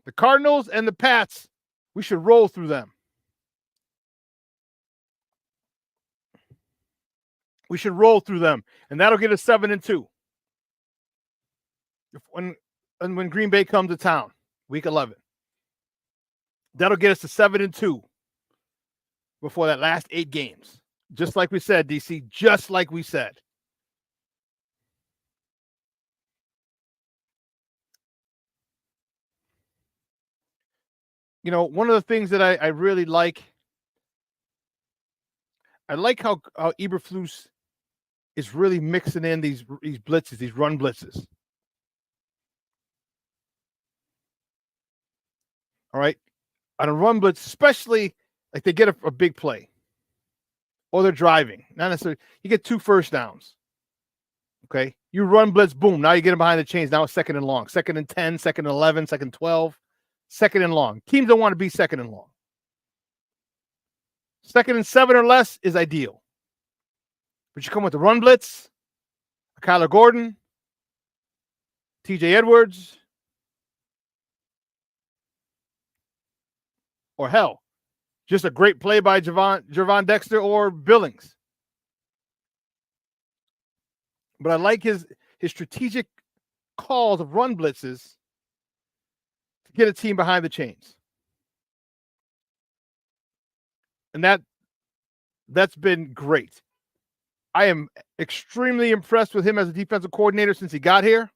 the Cardinals, and the Pats. We should roll through them. We should roll through them, and that'll get us 7-2. When Green Bay comes to town, week 11, that'll get us to 7-2 before that last 8 games. Just like we said, DC, just like we said. You know, one of the things that I really like, I like how Eberflus is really mixing in these blitzes, these run blitzes. All right. On a run blitz, especially like they get a big play or they're driving. Not necessarily. You get 2 first downs. Okay. You run blitz, boom. Now you get them behind the chains. Now it's 2nd and long, 2nd and 10, 2nd and 11, 2nd and 12, 2nd and long. Teams don't want to be 2nd and long. 2nd and 7 or less is ideal. But you come with the run blitz, Kyler Gordon, TJ Edwards, or hell, just a great play by Gervon Dexter or Billings. But I like his strategic calls of run blitzes to get a team behind the chains. And that's been great. I am extremely impressed with him as a defensive coordinator since he got here.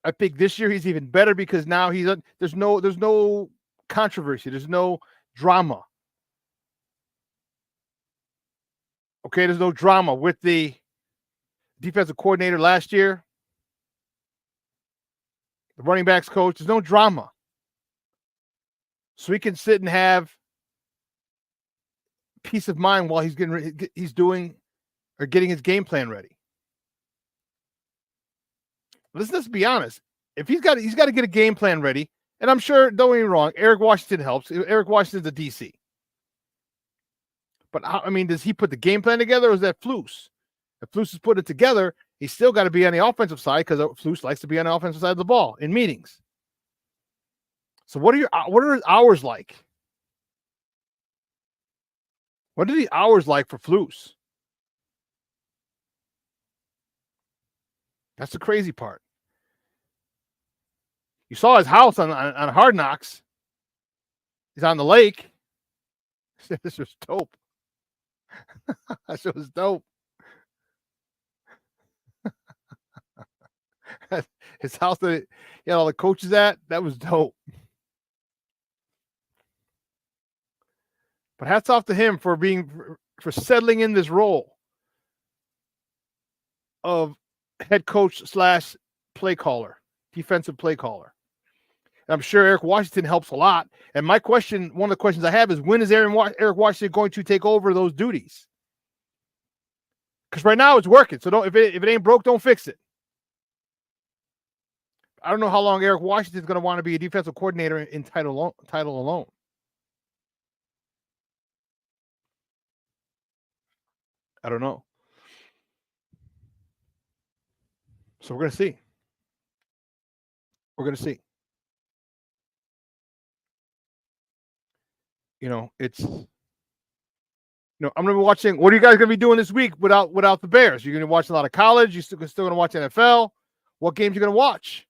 I think this year he's even better because now there's no controversy. There's no drama. Okay, there's no drama with the defensive coordinator last year. The running backs coach, there's no drama. So he can sit and have peace of mind while he's getting his game plan ready. Let's be honest. If he's got to get a game plan ready, and I'm sure, don't get me wrong, Eric Washington helps. Eric Washington's a DC. But I mean, does he put the game plan together, or is that Flus? If Flus has put it together, he's still got to be on the offensive side because Flus likes to be on the offensive side of the ball in meetings. So what are his hours like? What are the hours like for Flus? That's the crazy part. You saw his house on Hard Knocks. He's on the lake. This was dope. That shit was dope. His house that he had all the coaches at, that was dope. But hats off to him for for settling in this role of head coach / play caller, defensive play caller. And I'm sure Eric Washington helps a lot. And my question, one of the questions I have is, when is Eric Washington going to take over those duties? Because right now it's working. So if it ain't broke, don't fix it. I don't know how long Eric Washington is going to want to be a defensive coordinator in title alone. I don't know. So we're going to see. We're going to see. You know, it's, I'm going to be watching. What are you guys going to be doing this week without the Bears? You're going to watch a lot of college. You're still going to watch NFL. What games are you going to watch?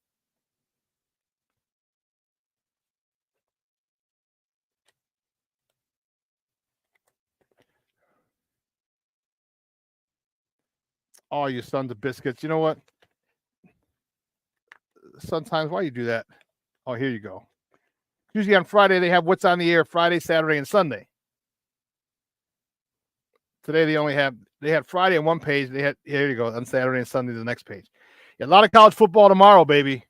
Oh, you sons of biscuits. You know what? Sometimes, why you do that? Oh, here you go. Usually on Friday, they have What's on the Air Friday, Saturday, and Sunday. Today, they had Friday on one page. Here you go. On Saturday and Sunday, the next page. Yeah, a lot of college football tomorrow, baby.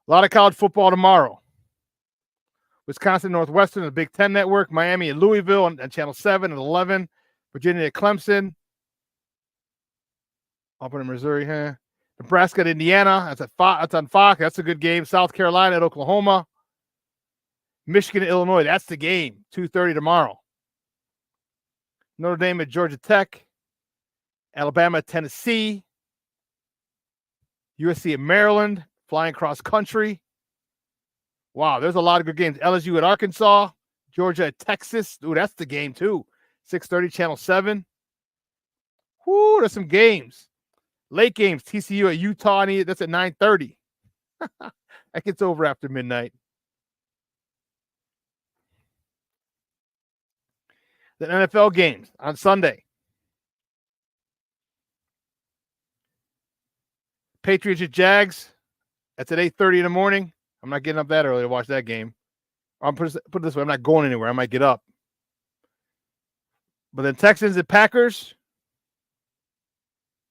A lot of college football tomorrow. Wisconsin, Northwestern, the Big Ten Network, Miami and Louisville on Channel 7 and 11, Virginia at Clemson, up in Missouri here, Nebraska at Indiana, that's on Fox, that's a good game, South Carolina at Oklahoma, Michigan at Illinois, that's the game, 2:30 tomorrow, Notre Dame at Georgia Tech, Alabama at Tennessee, USC at Maryland, flying cross country. Wow, there's a lot of good games. LSU at Arkansas, Georgia at Texas. Ooh, that's the game too. 6:30, Channel 7. Whoo, there's some games. Late games, TCU at Utah. That's at 9:30. That gets over after midnight. The NFL games on Sunday. Patriots at Jags. That's at 8:30 in the morning. I'm not getting up that early to watch that game. I'll put it this way. I'm not going anywhere. I might get up. But then Texans at Packers.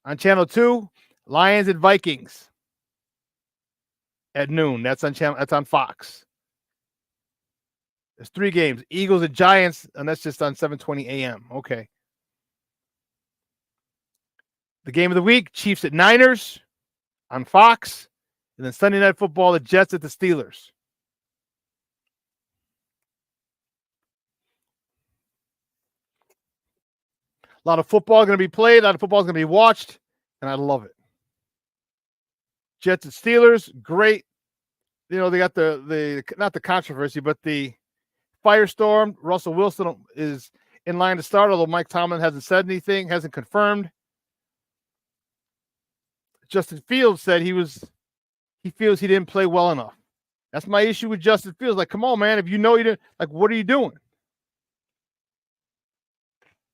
On Channel 2, Lions at Vikings. At noon. That's on Fox. There's 3 games. Eagles at Giants, and that's just on 7:20 a.m. Okay. The game of the week, Chiefs at Niners on Fox. And then Sunday Night Football, the Jets at the Steelers. A lot of football going to be played. A lot of football is going to be watched. And I love it. Jets and Steelers, great. You know, they got the not the controversy, but the firestorm. Russell Wilson is in line to start, although Mike Tomlin hasn't said anything, hasn't confirmed. Justin Fields said he feels he didn't play well enough. That's my issue with Justin Fields. Like, come on, man. If you know you didn't, like, what are you doing?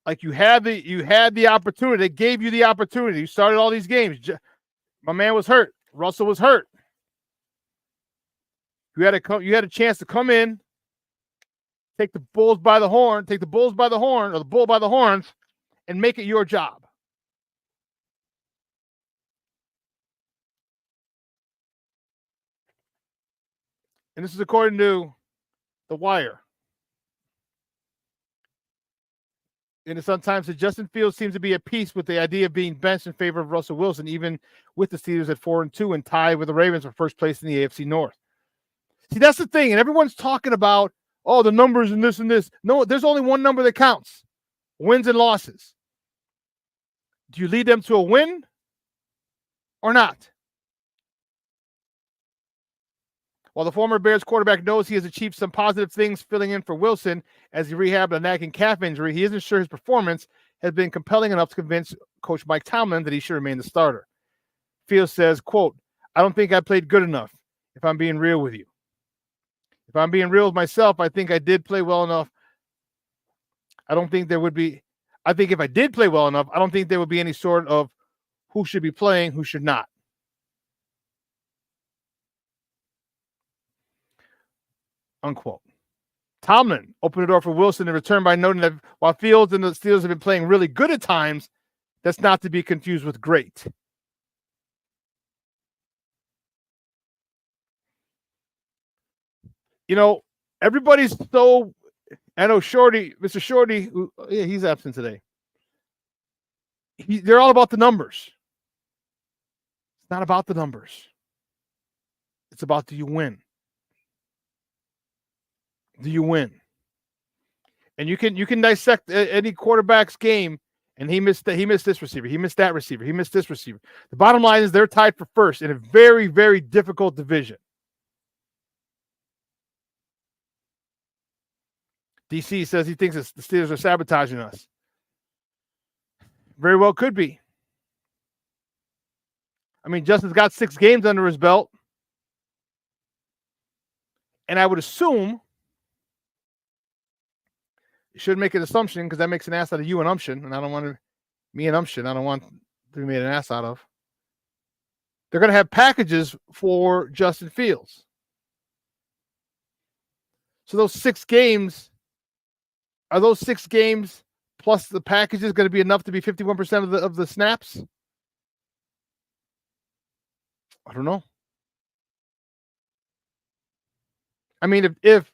Like, you had the opportunity. They gave you the opportunity. You started all these games. My man was hurt. Russell was hurt. You had a chance to come in, take the bull by the horns, and make it your job. And this is according to The Wire. And sometimes Justin Fields seems to be at peace with the idea of being benched in favor of Russell Wilson, even with the Steelers at 4-2 and tied with the Ravens for first place in the AFC North. See, that's the thing. And everyone's talking about, oh, the numbers and this and this. No, there's only one number that counts. Wins and losses. Do you lead them to a win or not? While the former Bears quarterback knows he has achieved some positive things filling in for Wilson as he rehabbed a nagging calf injury, he isn't sure his performance has been compelling enough to convince Coach Mike Tomlin that he should remain the starter. Fields says, quote, I don't think I played good enough, if I'm being real with you. If I'm being real with myself, I think I did play well enough. I think if I did play well enough, I don't think there would be any sort of who should be playing, who should not. Unquote. Tomlin opened the door for Wilson in return by noting that while Fields and the Steelers have been playing really good at times, that's not to be confused with great. You know, everybody's so, I know Mr. Shorty, he's absent today. They're all about the numbers. It's not about the numbers. It's about, do you win? Do you win? And you can dissect any quarterback's game, and he missed this receiver, he missed that receiver, he missed this receiver. The bottom line is they're tied for first in a very, very difficult division. DC says he thinks the Steelers are sabotaging us. Very well could be. I mean, Justin's got 6 games under his belt. And I would assume, you should make an assumption, because that makes an ass out of you and Umption, and I don't want to be made an ass out of. They're going to have packages for Justin Fields. So those 6 games, are those 6 games plus the packages going to be enough to be 51% of the snaps? I don't know. I mean, if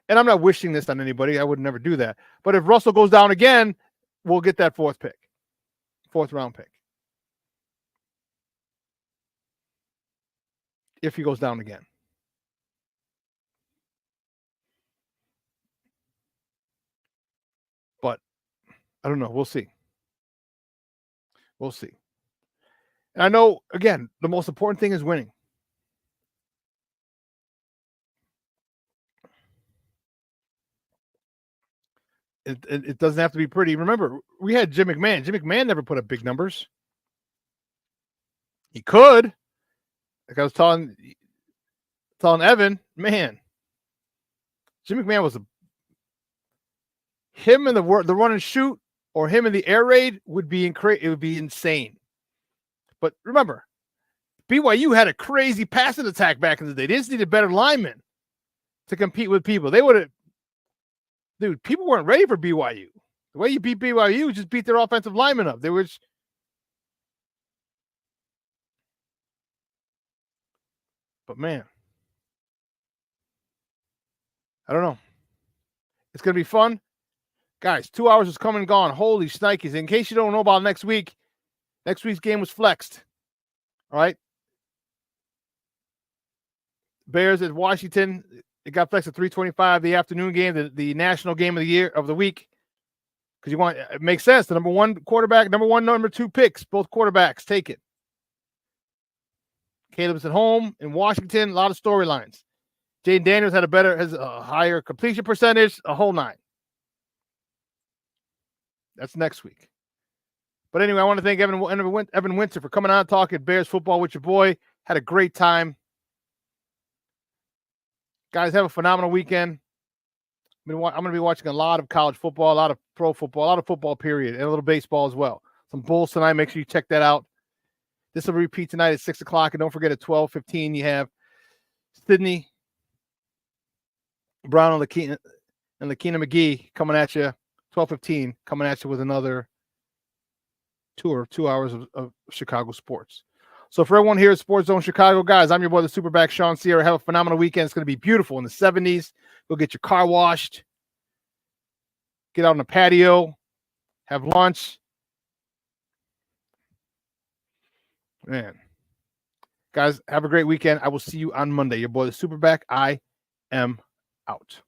and I'm not wishing this on anybody, I would never do that. But if Russell goes down again, we'll get that 4th round pick. If he goes down again. But I don't know. We'll see. We'll see. And I know, again, the most important thing is winning. It doesn't have to be pretty. Remember, we had Jim McMahon. Jim McMahon never put up big numbers. He could. Like I was telling Evan, man, Jim McMahon was him in the run and shoot, or him in the air raid would be it would be insane. But remember, BYU had a crazy passing attack back in the day. They just needed better linemen to compete with people. They would have. Dude, people weren't ready for BYU. The way you beat BYU, just beat their offensive linemen up. They were just... But man, I don't know. It's going to be fun. Guys, 2 hours is come and gone. Holy shnikes. In case you don't know about next week's game was flexed. All right. Bears at Washington. It got flexed at 3:25, the afternoon game, the national game of the week. Because it makes sense. The number 1 quarterback, number 2 picks, both quarterbacks take it. Caleb's at home in Washington, a lot of storylines. Jaden Daniels has a higher completion percentage, a whole 9. That's next week. But anyway, I want to thank Evan Winter for coming on talking Bears football with your boy. Had a great time. Guys, have a phenomenal weekend. I'm going to be watching a lot of college football, a lot of pro football, a lot of football, period, and a little baseball as well. Some Bulls tonight. Make sure you check that out. This will repeat tonight at 6 o'clock. And don't forget at 12:15, you have Sydney Brown and Lakina McGee coming at you. 12:15, coming at you with another 2 hours of Chicago sports. So for everyone here at Sports Zone Chicago, guys, I'm your boy, the SuperBack, Shawn Sierra. Have a phenomenal weekend. It's going to be beautiful in the 70s. Go get your car washed. Get out on the patio. Have lunch. Man. Guys, have a great weekend. I will see you on Monday. Your boy, the SuperBack. I am out.